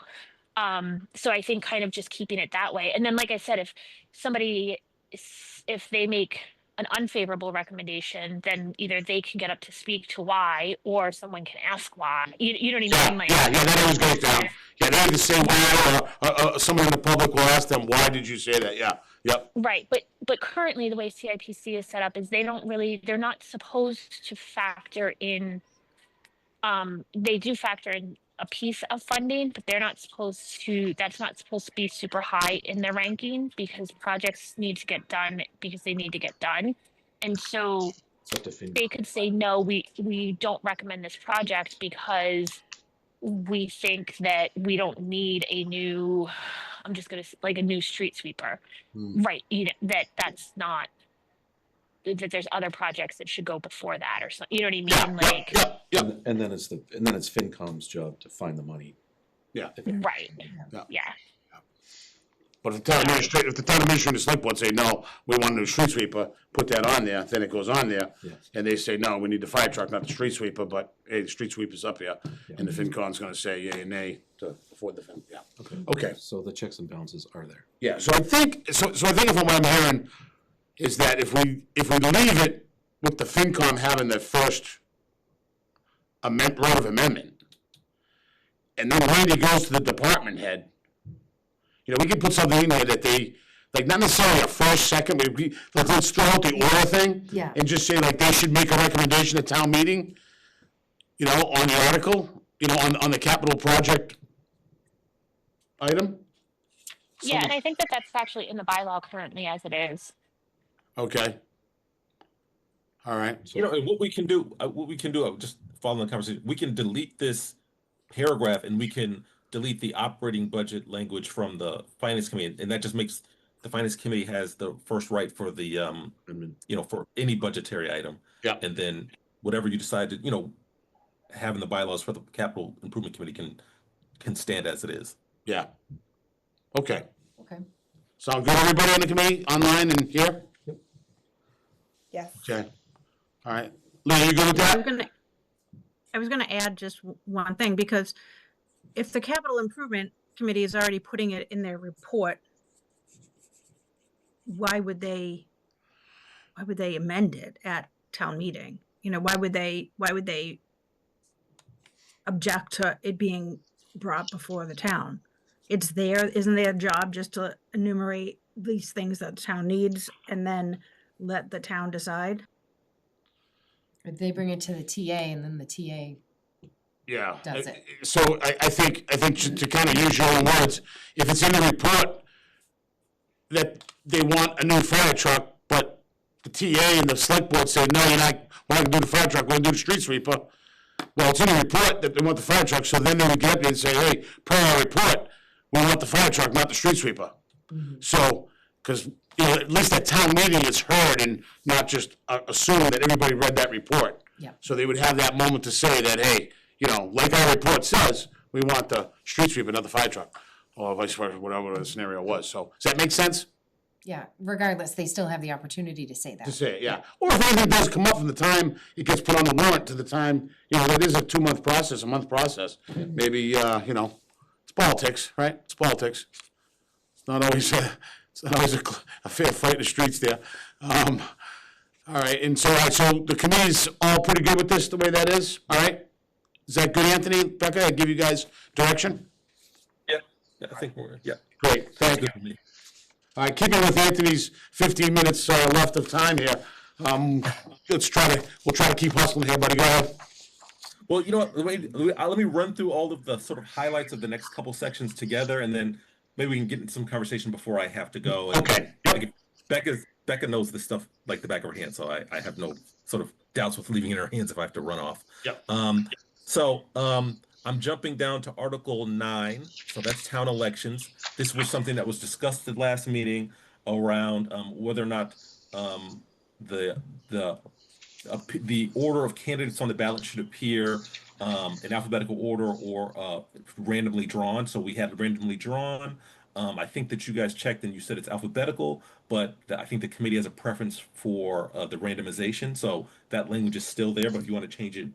[SPEAKER 7] I think kind of just keeping it that way. And then, like I said, if they make an unfavorable recommendation, then either they can get up to speak to why, or someone can ask why. You know what I mean? Like,
[SPEAKER 1] That always goes down. Yeah, they either say why, or someone in the public will ask them, why did you say that? Yeah, yep.
[SPEAKER 7] right, but currently the way CIPC is set up is they're not supposed to factor in. They do factor in a piece of funding, but they're not supposed to. That's not supposed to be super high in their ranking because projects need to get done because they need to get done, and so
[SPEAKER 2] It's up to FinCom.
[SPEAKER 7] they could say no. We don't recommend this project because we think that we don't need a new. I'm just gonna like a new street sweeper, right? You know, that's not. That there's other projects that should go before that or something. You know what I mean? Like,
[SPEAKER 1] Yep.
[SPEAKER 2] And then it's FinCom's job to find the money.
[SPEAKER 1] Yeah.
[SPEAKER 7] right.
[SPEAKER 1] Yeah.
[SPEAKER 7] Yeah.
[SPEAKER 1] But if the town administrator and the select board say, no, we want a new street sweeper, put that on there, then it goes on there.
[SPEAKER 2] Yeah.
[SPEAKER 1] And they say, no, we need the fire truck, not the street sweeper, but hey, the street sweeper's up here. And the FinCom's gonna say yea and nay to afford the fin, yeah. Okay.
[SPEAKER 2] So the checks and balances are there.
[SPEAKER 1] Yeah, so I think if what I'm hearing is that if we leave it with the FinCom having the first right of amendment, and then Randy goes to the department head, you know, we can put something in there that they, like, not necessarily a first, second, but like, let's throw out the order thing.
[SPEAKER 3] Yeah.
[SPEAKER 1] And just say, like, they should make a recommendation at town meeting, you know, on the article, you know, on the capital project item.
[SPEAKER 7] Yeah, and I think that that's actually in the bylaw currently as it is.
[SPEAKER 1] Okay. All right.
[SPEAKER 6] You know, and what we can do, just following the conversation, we can delete this paragraph and we can delete the operating budget language from the finance committee, and that just makes the finance committee has the first right for the you know, for any budgetary item.
[SPEAKER 1] Yeah.
[SPEAKER 6] And then whatever you decide to, you know, have in the bylaws for the capital improvement committee can stand as it is.
[SPEAKER 1] Yeah. Okay.
[SPEAKER 8] Okay.
[SPEAKER 1] Sound good, everybody on the committee, online and here?
[SPEAKER 5] Yes.
[SPEAKER 1] Okay. All right. Lee, you good with that?
[SPEAKER 5] I was gonna add just one thing, because if the capital improvement committee is already putting it in their report, why would they amend it at town meeting? You know, why would they object to it being brought before the town? It's isn't their job just to enumerate these things that the town needs and then let the town decide?
[SPEAKER 3] Or they bring it to the TA and then the TA,
[SPEAKER 1] Yeah.
[SPEAKER 3] Does it.
[SPEAKER 1] So I think to kind of use your own words, if it's in the report that they want a new fire truck, but the TA and the select board say, no, we're not gonna do the fire truck, we're gonna do the street sweeper. Well, it's in the report that they want the fire truck, so then they would get up there and say, hey, per our report, we want the fire truck, not the street sweeper. So, because, you know, at least at town meeting it's heard and not just assume that everybody read that report.
[SPEAKER 3] Yeah.
[SPEAKER 1] So they would have that moment to say that, hey, you know, like our report says, we want the street sweeper, not the fire truck. or vice versa, whatever the scenario was. So, does that make sense?
[SPEAKER 3] Yeah, regardless, they still have the opportunity to say that.
[SPEAKER 1] To say it, yeah. Or if anything does come up from the time it gets put on the warrant to the time, that is a 2-month process, a month process. Maybe, it's politics, right? It's politics. It's not always, a fair fight in the streets there. All right, and so the committee's all pretty good with this, the way that is, all right? Is that good, Anthony? Becca, I give you guys direction?
[SPEAKER 6] Yeah, I think yeah.
[SPEAKER 1] Great, thank you.
[SPEAKER 6] Good for me.
[SPEAKER 1] All right, keeping with Anthony's 15 minutes left of time here, we'll try to keep hustling here, buddy, go ahead.
[SPEAKER 6] Well, you know what? Let me run through all of the sort of highlights of the next couple sections together, and then maybe we can get into some conversation before I have to go. And,
[SPEAKER 1] Okay.
[SPEAKER 6] like, Becca knows this stuff like the back of her hand, so I have no sort of doubts with leaving it in her hands if I have to run off.
[SPEAKER 1] Yep.
[SPEAKER 6] I'm jumping down to Article 9, so that's town elections. This was something that was discussed at last meeting around whether or not the order of candidates on the ballot should appear in alphabetical order or randomly drawn. So we had randomly drawn. I think that you guys checked and you said it's alphabetical, but I think the committee has a preference for the randomization. So that language is still there, but if you want to change it,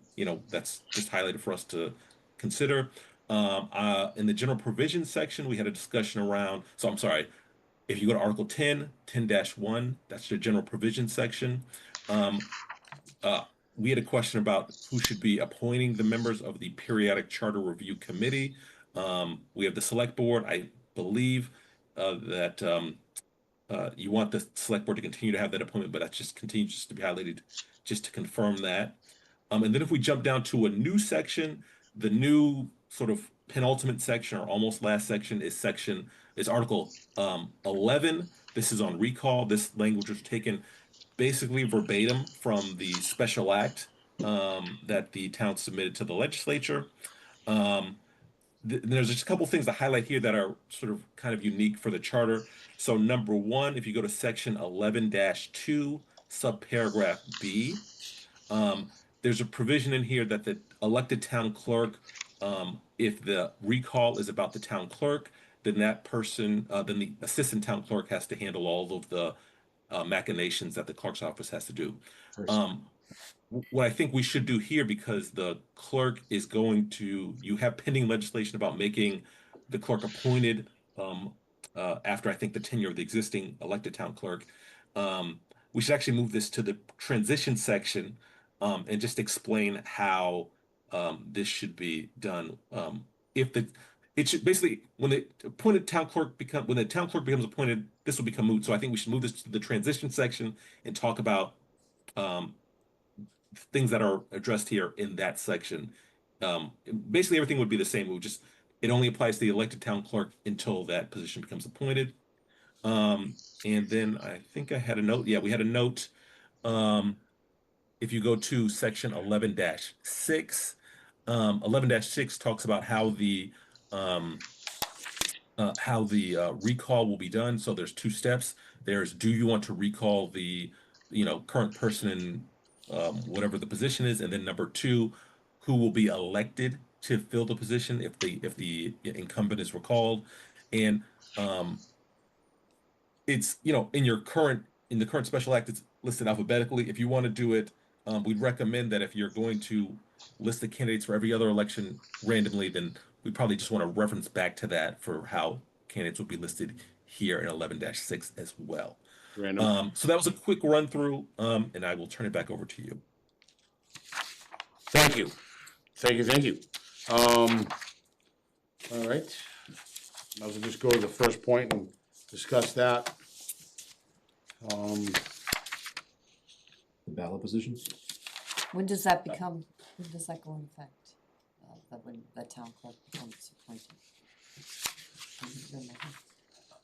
[SPEAKER 6] that's just highlighted for us to consider. In the general provision section, we had a discussion around, so I'm sorry, if you go to Article 10-1, that's the general provision section. We had a question about who should be appointing the members of the periodic charter review committee. We have the select board. I believe that you want the select board to continue to have that appointment, but that just continues to be highlighted just to confirm that. And then if we jump down to a new section, the new sort of penultimate section or almost last section is Article 11. This is on recall. This language was taken basically verbatim from the special act that the town submitted to the legislature. There's just a couple things to highlight here that are sort of kind of unique for the charter. So number one, if you go to section 11-2, subparagraph B, there's a provision in here that the elected town clerk, if the recall is about the town clerk, then that person, then the assistant town clerk has to handle all of the machinations that the clerk's office has to do. What I think we should do here, because the clerk is you have pending legislation about making the clerk appointed after I think the tenure of the existing elected town clerk. We should actually move this to the transition section and just explain how this should be done. It should basically, when the town clerk becomes appointed, this will become moot. So I think we should move this to the transition section and talk about things that are addressed here in that section. Basically everything would be the same. It only applies to the elected town clerk until that position becomes appointed. And then I think I had a note. Yeah, we had a note. If you go to section 11-6, 11-6 talks about how the recall will be done. So there's 2 steps. There's, do you want to recall the current person in whatever the position is, and then number 2, who will be elected to fill the position if the incumbent is recalled. And it's in the current special act, it's listed alphabetically. If you want to do it, we'd recommend that if you're going to list the candidates for every other election randomly, then we probably just want to reference back to that for how candidates will be listed here in 11-6 as well. So that was a quick run through, and I will turn it back over to you.
[SPEAKER 1] Thank you. All right. Now we'll just go to the first point and discuss that.
[SPEAKER 2] The ballot positions?
[SPEAKER 8] When does that go in effect? When the town clerk becomes appointed?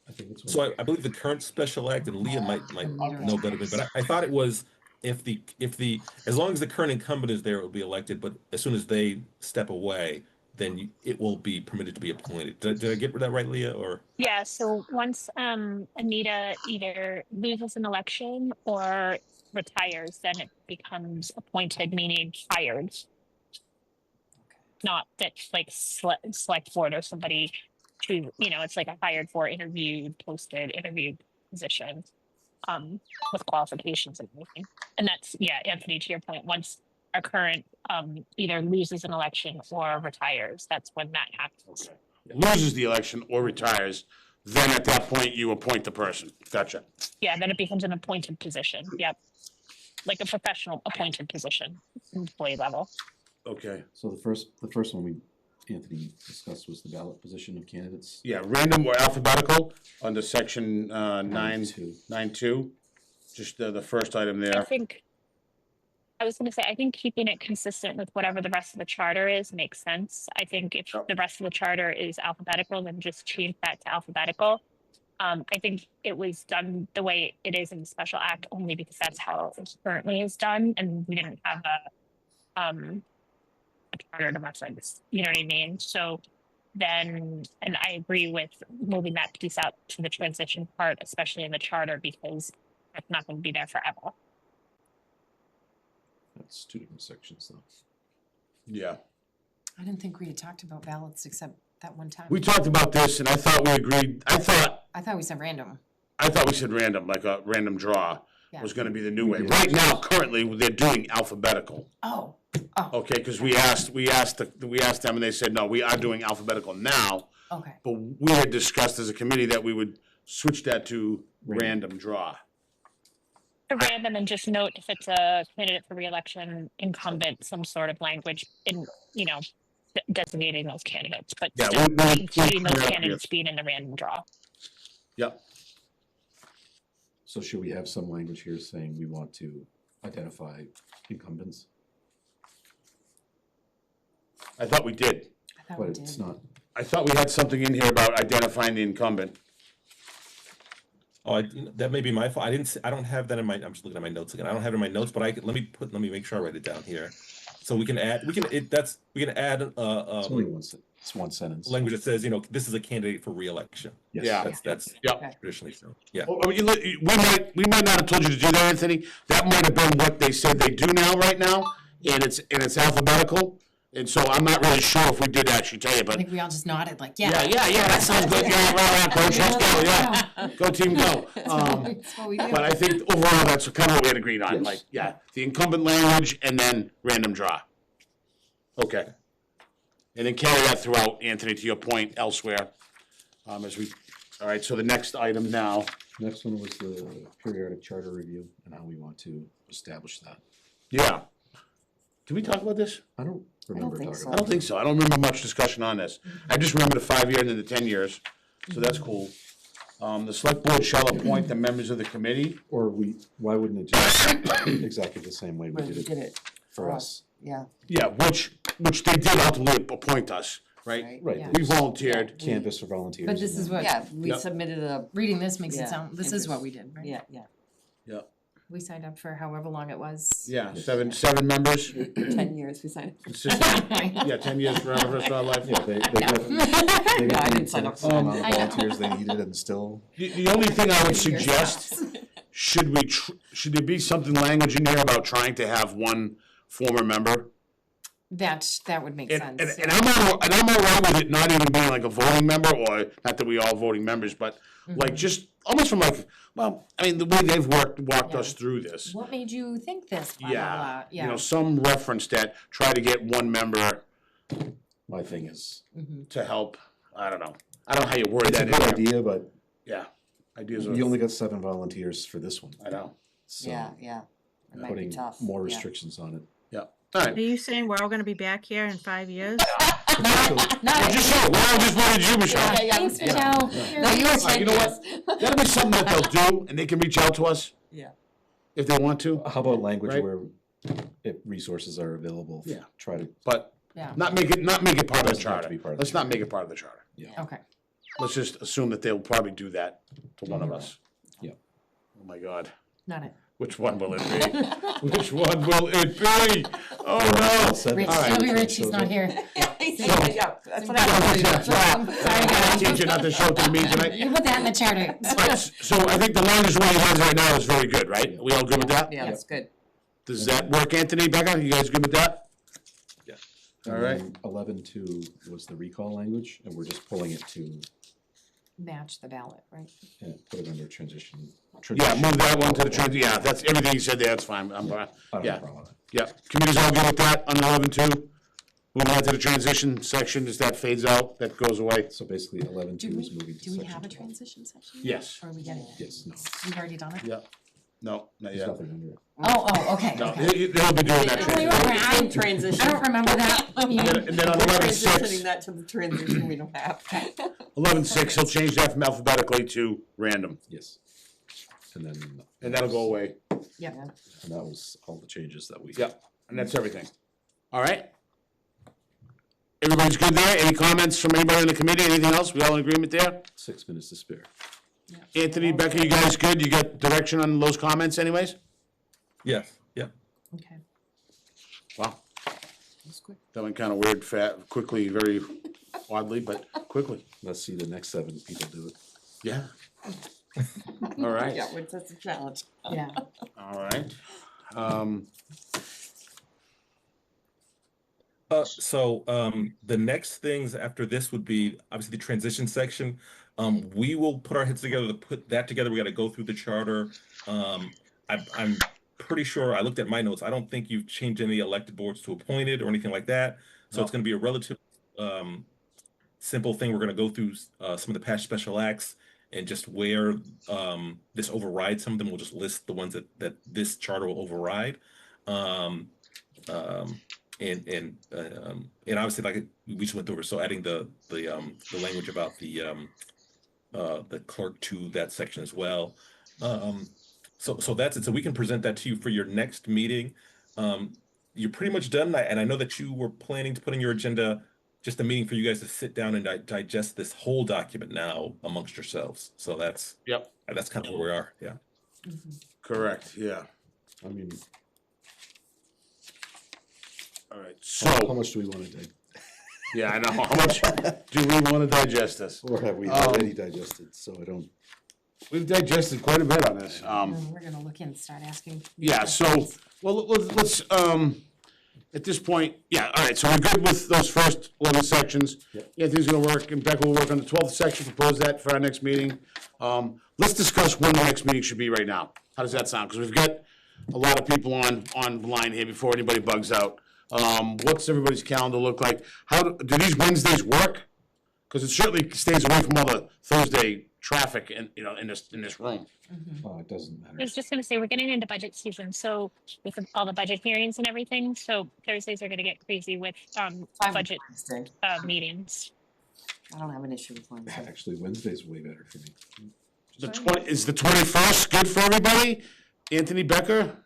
[SPEAKER 2] I think it's
[SPEAKER 6] So I believe the current special act, and Leah might know better, but I thought it was as long as the current incumbent is there, it will be elected. But as soon as they step away, then it will be permitted to be appointed. Did I get that right, Leah? Or
[SPEAKER 7] Yeah, so once Anita either loses an election or retires, then it becomes appointed, meaning hired. Not that like select board or somebody to, it's like a hired for, interviewed position, with qualifications and everything. And that's, yeah, Anthony, to your point, once our current, either loses an election or retires, that's when that happens.
[SPEAKER 1] Loses the election or retires, then at that point you appoint the person. Gotcha.
[SPEAKER 7] Yeah, then it becomes an appointed position, yep. Like a professional appointed position, employee level.
[SPEAKER 1] Okay.
[SPEAKER 2] So the first one Anthony discussed was the ballot position of candidates.
[SPEAKER 1] Yeah, random or alphabetical under section
[SPEAKER 2] 9.2.
[SPEAKER 1] 9.2. Just the first item
[SPEAKER 7] I
[SPEAKER 1] there.
[SPEAKER 7] think, I was gonna say, I think keeping it consistent with whatever the rest of the charter is makes sense. I think if
[SPEAKER 1] Yep.
[SPEAKER 7] the rest of the charter is alphabetical, then just change that to alphabetical. I think it was done the way it is in the special act only because that's how it currently is done, and we didn't have a charter to reference, you know what I mean? So then, and I agree with moving that piece out to the transition part, especially in the charter, because that's not gonna be there forever.
[SPEAKER 2] That's two different sections though.
[SPEAKER 1] Yeah.
[SPEAKER 3] I didn't think we had talked about ballots except that one time.
[SPEAKER 1] We talked about this and I thought we agreed, I thought
[SPEAKER 3] we said random.
[SPEAKER 1] we said random, like a random draw
[SPEAKER 3] Yeah.
[SPEAKER 1] was gonna be the new way.
[SPEAKER 2] did.
[SPEAKER 1] Right now, currently, they're doing alphabetical.
[SPEAKER 3] Oh,
[SPEAKER 1] Okay, because we asked them and they said, no, we are doing alphabetical now.
[SPEAKER 3] okay.
[SPEAKER 1] But we had discussed as a committee that we would switch that to
[SPEAKER 2] Random.
[SPEAKER 1] random draw.
[SPEAKER 7] To random and just note if it's a candidate for reelection incumbent, some sort of language in, designating those candidates, but
[SPEAKER 1] Yeah,
[SPEAKER 7] still
[SPEAKER 1] we-
[SPEAKER 7] including those
[SPEAKER 1] yeah.
[SPEAKER 7] candidates being in the random draw.
[SPEAKER 1] Yep.
[SPEAKER 2] So should we have some language here saying we want to identify incumbents?
[SPEAKER 1] I thought we did.
[SPEAKER 3] I thought we
[SPEAKER 2] But
[SPEAKER 3] did.
[SPEAKER 2] it's not,
[SPEAKER 1] I thought we had something in here about identifying the incumbent.
[SPEAKER 6] Oh, that may be my fault. I don't have that in my, I'm just looking at my notes again. I don't have it in my notes, but let me make sure I write it down here. So we can add, we can add,
[SPEAKER 2] it's only it's one sentence.
[SPEAKER 6] language that says, this is a candidate for reelection.
[SPEAKER 2] Yes.
[SPEAKER 1] Yeah.
[SPEAKER 6] That's
[SPEAKER 1] Yep.
[SPEAKER 6] traditionally so, yeah.
[SPEAKER 1] Well, I mean, we might not have told you to do that, Anthony. That might have been what they said they do now, right now, and it's alphabetical. And so I'm not really sure if we did actually tell you,
[SPEAKER 3] I
[SPEAKER 1] but
[SPEAKER 3] think we all just nodded like,
[SPEAKER 1] yeah,
[SPEAKER 3] yeah.
[SPEAKER 1] that sounds good. Yeah, coach, let's go. Yeah, go team, go.
[SPEAKER 3] That's what we do.
[SPEAKER 1] But I think overall that's kind of what we had agreed on.
[SPEAKER 2] Yes.
[SPEAKER 1] Like, yeah, the incumbent language and then random draw. Okay. And then carry that throughout, Anthony, to your point elsewhere. All right, so the next item now.
[SPEAKER 2] Next one was the periodic charter review and how we want to establish that.
[SPEAKER 1] Yeah. Did we talk about this?
[SPEAKER 2] I don't remember
[SPEAKER 8] think
[SPEAKER 2] talking
[SPEAKER 8] so.
[SPEAKER 1] I
[SPEAKER 2] about
[SPEAKER 1] don't think so. I don't remember much discussion on this. I just remember the 5 year and then the 10 years, so that's cool. The select board shall appoint the members of the committee.
[SPEAKER 2] Or why wouldn't it just exactly the same way we
[SPEAKER 8] When we
[SPEAKER 2] did
[SPEAKER 8] did
[SPEAKER 2] it
[SPEAKER 8] it,
[SPEAKER 2] for us?
[SPEAKER 8] yeah,
[SPEAKER 1] Yeah, which they did ultimately appoint us, right?
[SPEAKER 8] right.
[SPEAKER 2] Right,
[SPEAKER 3] Yeah.
[SPEAKER 1] We
[SPEAKER 2] there's
[SPEAKER 1] volunteered.
[SPEAKER 2] canvas for volunteers.
[SPEAKER 3] But this
[SPEAKER 2] and
[SPEAKER 3] is
[SPEAKER 2] then-
[SPEAKER 3] what,
[SPEAKER 8] Yeah, we
[SPEAKER 1] Yep.
[SPEAKER 8] submitted a,
[SPEAKER 3] reading this makes it
[SPEAKER 8] Yeah,
[SPEAKER 3] sound, this is what we did, right?
[SPEAKER 8] yeah.
[SPEAKER 1] Yeah,
[SPEAKER 3] We signed up for however long it was.
[SPEAKER 1] yeah, seven members.
[SPEAKER 8] 10 years we signed.
[SPEAKER 1] Consistent. Yeah, 10 years for the rest of our life.
[SPEAKER 2] Yeah, they got
[SPEAKER 8] No, I didn't sign up for
[SPEAKER 2] the
[SPEAKER 8] that.
[SPEAKER 2] amount of
[SPEAKER 3] I know.
[SPEAKER 2] volunteers they needed and still,
[SPEAKER 1] The only thing I would
[SPEAKER 3] Years
[SPEAKER 1] suggest, should there be something language in here about trying to have one former member?
[SPEAKER 3] That would make
[SPEAKER 1] And,
[SPEAKER 3] sense.
[SPEAKER 1] and I'm all right with it not even being like a voting member, or not that we all voting members, but like just almost from like, well, I mean, the way they've walked us through this.
[SPEAKER 3] What made you think this? Blah, blah,
[SPEAKER 1] Yeah,
[SPEAKER 3] blah.
[SPEAKER 1] you know, some reference that try to get one member
[SPEAKER 2] my thing is,
[SPEAKER 1] to help. I don't know how you word
[SPEAKER 2] it's a
[SPEAKER 1] that.
[SPEAKER 2] good
[SPEAKER 1] in there.
[SPEAKER 2] idea, but
[SPEAKER 1] Yeah, ideas are.
[SPEAKER 2] you only got 7 volunteers for this one.
[SPEAKER 1] I know.
[SPEAKER 2] So
[SPEAKER 8] Yeah, yeah. It might be
[SPEAKER 2] putting
[SPEAKER 8] tough.
[SPEAKER 2] more
[SPEAKER 8] yeah.
[SPEAKER 2] restrictions on it.
[SPEAKER 1] Yeah. All
[SPEAKER 5] Are
[SPEAKER 1] right.
[SPEAKER 5] you saying we're all gonna be back here in 5 years?
[SPEAKER 1] Well, just so, well, I just wanted you, Michelle.
[SPEAKER 8] Yeah, yeah.
[SPEAKER 3] Thanks, Michelle.
[SPEAKER 8] No, you were 10
[SPEAKER 1] You know
[SPEAKER 8] years.
[SPEAKER 1] what? That'll be something that they'll do, and they can reach out to us
[SPEAKER 8] Yeah.
[SPEAKER 1] if they want to.
[SPEAKER 2] How about language
[SPEAKER 1] Right.
[SPEAKER 2] where if resources are available,
[SPEAKER 1] Yeah.
[SPEAKER 2] try to,
[SPEAKER 1] But
[SPEAKER 3] Yeah,
[SPEAKER 1] not make it part of the
[SPEAKER 2] Doesn't have to
[SPEAKER 1] charter.
[SPEAKER 2] be part of the
[SPEAKER 1] Let's not make it part of the charter.
[SPEAKER 3] okay.
[SPEAKER 1] Let's just assume that they'll probably do that to one of us.
[SPEAKER 2] Yeah.
[SPEAKER 1] Oh my God.
[SPEAKER 3] Not it.
[SPEAKER 1] Which one will it be? Which one will it be? Oh no.
[SPEAKER 3] Rich,
[SPEAKER 1] All right.
[SPEAKER 3] Sylvia Rich, she's not here.
[SPEAKER 8] Yeah, that's what happened.
[SPEAKER 3] Sorry, guys.
[SPEAKER 1] Teacher not to show to me tonight.
[SPEAKER 3] You put that in the charter.
[SPEAKER 1] Right, so I think the language the way it is right now is very good, right? We all good with that?
[SPEAKER 8] Yeah, that's good.
[SPEAKER 1] Does that work, Anthony, Becca? You guys good with that?
[SPEAKER 6] Yeah.
[SPEAKER 2] And
[SPEAKER 1] All right.
[SPEAKER 2] then 11.2 was the recall language, and we're just pulling it to,
[SPEAKER 3] Match the ballot, right?
[SPEAKER 2] put it under transition.
[SPEAKER 1] Yeah, move that one to the trans, yeah, that's, everything you said there, that's fine,
[SPEAKER 2] I don't have
[SPEAKER 1] yeah.
[SPEAKER 2] a problem with it.
[SPEAKER 1] Yeah, committee's all good with that, on 11.2? Moving on to the transition section, as that fades out, that goes away.
[SPEAKER 2] So basically, 11.2
[SPEAKER 3] Do
[SPEAKER 2] is moving to
[SPEAKER 3] Do we
[SPEAKER 2] section
[SPEAKER 3] have a
[SPEAKER 2] 12.
[SPEAKER 3] transition section?
[SPEAKER 1] Yes.
[SPEAKER 3] Or are we getting it?
[SPEAKER 2] Yes, no,
[SPEAKER 3] We've already done it?
[SPEAKER 1] Yeah. No, not
[SPEAKER 2] there's
[SPEAKER 1] yet.
[SPEAKER 2] nothing under it.
[SPEAKER 3] Oh, okay,
[SPEAKER 1] No,
[SPEAKER 3] okay.
[SPEAKER 1] they'll be doing that
[SPEAKER 3] We
[SPEAKER 1] transition.
[SPEAKER 3] were-
[SPEAKER 8] In transition.
[SPEAKER 3] I don't remember that.
[SPEAKER 1] And then on
[SPEAKER 8] We're
[SPEAKER 1] 11.6,
[SPEAKER 8] transitioning that to the transition we don't have.
[SPEAKER 1] 11.6, he'll change that from alphabetically to random,
[SPEAKER 2] Yes. And then.
[SPEAKER 1] and that'll go away.
[SPEAKER 3] Yep.
[SPEAKER 2] And that was all the changes that we.
[SPEAKER 1] Yep, and that's everything. All right? Everybody's good there? Any comments from anybody in the committee? Anything else? We all in agreement there?
[SPEAKER 2] 6 minutes to spare.
[SPEAKER 1] Anthony, Becca, you guys good? You got direction on those comments anyways?
[SPEAKER 6] Yes, yeah.
[SPEAKER 3] Okay.
[SPEAKER 1] Wow,
[SPEAKER 8] That's quick.
[SPEAKER 1] that went kind of weird, quickly, very oddly, but quickly.
[SPEAKER 2] Let's see the next 7 people do it.
[SPEAKER 1] Yeah. All right,
[SPEAKER 8] Yeah, that's a challenge.
[SPEAKER 3] Yeah.
[SPEAKER 1] all right.
[SPEAKER 6] The next things after this would be obviously the transition section. We will put our heads together to put that together. We got to go through the charter. I'm pretty sure, I looked at my notes, I don't think you've changed any elected boards to appointed or anything like that. So it's
[SPEAKER 1] No.
[SPEAKER 6] going to be a relative simple thing. We're going to go through some of the past special acts and just where this overrides some of them. We'll just list the ones that this charter will override. And obviously, like we just went over, so adding the language about the clerk to that section as well. So that's it. So we can present that to you for your next meeting. You're pretty much done, and I know that you were planning to put in your agenda just a meeting for you guys to sit down and digest this whole document now amongst yourselves. So that's kind of where we are. Yeah.
[SPEAKER 1] Correct, yeah.
[SPEAKER 2] I mean,
[SPEAKER 1] All right,
[SPEAKER 2] how
[SPEAKER 1] so,
[SPEAKER 2] much do we want to dig?
[SPEAKER 1] yeah, I know, how much do we want to digest this?
[SPEAKER 2] Or have we already digested, so I don't.
[SPEAKER 1] We've digested quite a bit on this.
[SPEAKER 3] We're gonna look in and start asking.
[SPEAKER 1] Yeah, so, well, let's, at this point, yeah, all right, so we're good with those first 11 sections.
[SPEAKER 2] Yep.
[SPEAKER 1] Anthony's gonna work, and Becca will work on the 12th section, propose that for our next meeting. Let's discuss when the next meeting should be right now. How does that sound? Because we've got a lot of people online here before anybody bugs out. What's everybody's calendar look like? Do these Wednesdays work? Because it certainly stays away from all the Thursday traffic in this room.
[SPEAKER 2] It doesn't matter.
[SPEAKER 7] I was just gonna say, we're getting into budget season, so with all the budget hearings and everything, so Thursdays are gonna get crazy with
[SPEAKER 8] Fine with
[SPEAKER 7] budget
[SPEAKER 8] Wednesday.
[SPEAKER 7] meetings.
[SPEAKER 8] I don't have an issue with Wednesday.
[SPEAKER 2] Actually, Wednesday's way better for me.
[SPEAKER 1] Is the 21st good for everybody? Anthony, Becker?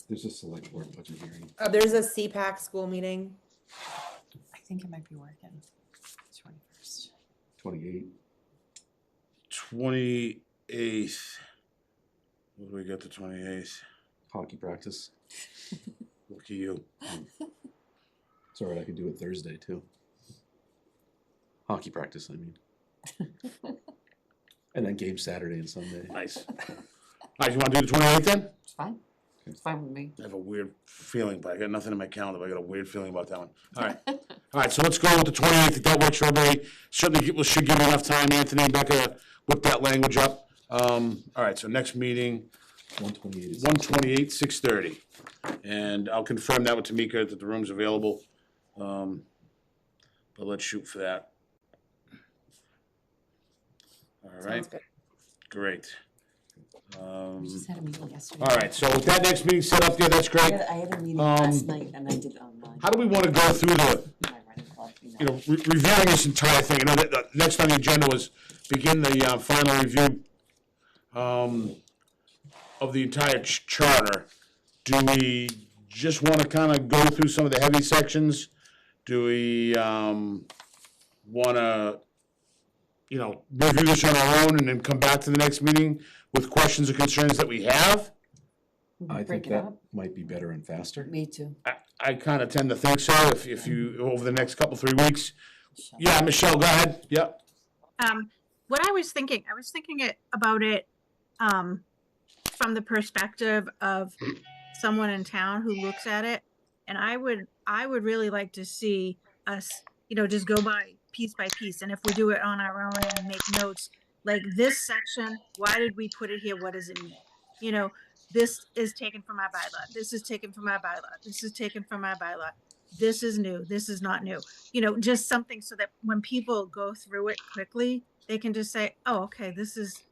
[SPEAKER 2] There's a select board budget hearing.
[SPEAKER 9] There's a CPAC school meeting.
[SPEAKER 3] I think it might be working. 21st.
[SPEAKER 2] 28.
[SPEAKER 1] 28th. What do we got the 28th?
[SPEAKER 2] Hockey practice.
[SPEAKER 1] Look at you.
[SPEAKER 2] It's all right, I could do it Thursday too. Hockey practice, I mean. And then game Saturday and Sunday.
[SPEAKER 1] Nice. All right, you want to do the 28th then?
[SPEAKER 8] It's fine. It's fine with me.
[SPEAKER 1] I have a weird feeling, but I got nothing in my calendar, but I got a weird feeling about that one. All right. All right, so let's go with the 28th, if that works for everybody. Certainly people should give enough time, Anthony and Becca, to whip that language up. All right, so next meeting,
[SPEAKER 2] 128 is.
[SPEAKER 1] 128, 6:30. And I'll confirm that with Tamika, that the room's available. But let's shoot for that. All right,
[SPEAKER 9] Sounds good.
[SPEAKER 1] great.
[SPEAKER 3] We just had a meeting yesterday.
[SPEAKER 1] All right, so with that next meeting set up there, that's
[SPEAKER 8] I
[SPEAKER 1] great.
[SPEAKER 8] had a meeting last night and I did online.
[SPEAKER 1] How do we want to go through
[SPEAKER 8] My running club, you know.
[SPEAKER 1] reviewing this entire thing? I know that the next on the agenda was begin the final review of the entire charter. Do we just want to kind of go through some of the heavy sections? Do we want to, review this on our own and then come back to the next meeting with questions or concerns that we have?
[SPEAKER 2] I think
[SPEAKER 3] Break it
[SPEAKER 2] that
[SPEAKER 3] up.
[SPEAKER 2] might be better and faster.
[SPEAKER 8] Me too.
[SPEAKER 1] I kind of tend to think so, if you, over the next couple, 3 weeks. Yeah, Michelle, go ahead. Yep.
[SPEAKER 5] What I was thinking about it from the perspective of someone in town who looks at it, and I would I would really like to see us, just go by piece, and if we do it on our own and make notes, like this section, why did we put it here? What does it mean? This is taken from our bylaw. This is taken from our bylaw. This is taken from our bylaw. This is new. This is not new. Just something so that when people go through it quickly, they can just say, oh, okay,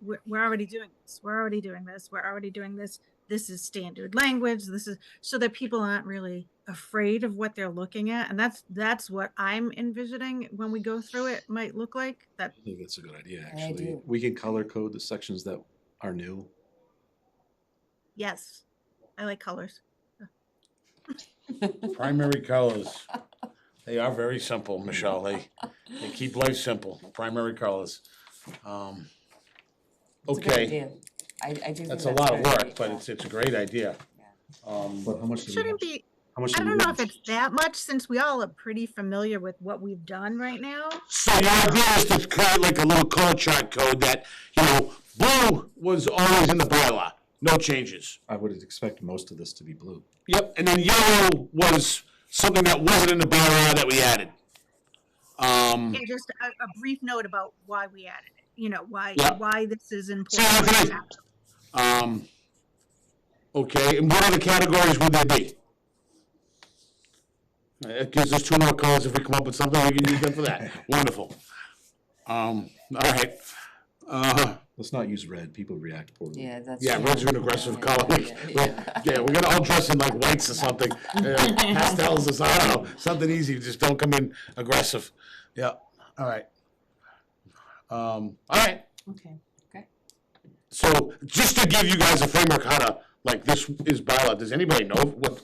[SPEAKER 5] we're already doing this. We're already doing this. We're already doing this. This is standard language. This is so that people aren't really afraid of what they're looking at. And that's what I'm envisioning when we go through it might look like. That
[SPEAKER 2] I think that's a good idea,
[SPEAKER 8] I
[SPEAKER 2] actually.
[SPEAKER 8] do.
[SPEAKER 2] We can color code the sections that are new.
[SPEAKER 5] yes, I like colors.
[SPEAKER 1] Primary colors. They are very simple, Michelle. They keep life simple. Primary colors.
[SPEAKER 8] It's a good
[SPEAKER 1] Okay,
[SPEAKER 8] idea. I do think
[SPEAKER 1] that's a lot of
[SPEAKER 8] very
[SPEAKER 1] work,
[SPEAKER 8] great,
[SPEAKER 1] but
[SPEAKER 8] yeah.
[SPEAKER 1] it's a great idea.
[SPEAKER 2] But how much
[SPEAKER 5] It
[SPEAKER 2] do we
[SPEAKER 5] shouldn't be.
[SPEAKER 2] how much
[SPEAKER 5] I
[SPEAKER 2] do we
[SPEAKER 5] don't know
[SPEAKER 2] want?
[SPEAKER 5] if it's that much since we all are pretty familiar with what we've done right now.
[SPEAKER 1] So your idea is to create like a little color chart code that, blue was always in the bylaw, no changes.
[SPEAKER 2] I would expect most of this to be blue.
[SPEAKER 1] Yep, and then yellow was something that wasn't in the bylaw that we added.
[SPEAKER 5] Yeah, just a brief note about why we added it. Why
[SPEAKER 1] Yeah.
[SPEAKER 5] why this is
[SPEAKER 1] See,
[SPEAKER 5] important.
[SPEAKER 1] Anthony? Okay, and what other categories would there be? It gives us 2 more calls. If we come up with something, we can use them for that. Wonderful. All right.
[SPEAKER 2] Let's not use red. People react poorly.
[SPEAKER 8] Yeah, that's.
[SPEAKER 1] Yeah, red's an aggressive
[SPEAKER 8] yeah,
[SPEAKER 1] color.
[SPEAKER 8] yeah.
[SPEAKER 1] Yeah, we're gonna all dress in like whites or something, pastels or something, I don't know, something easy, just don't come in aggressive. Yeah, all right. All right,
[SPEAKER 3] Okay.
[SPEAKER 1] so just to give you guys a framework how to, like, this is bylaw, does anybody know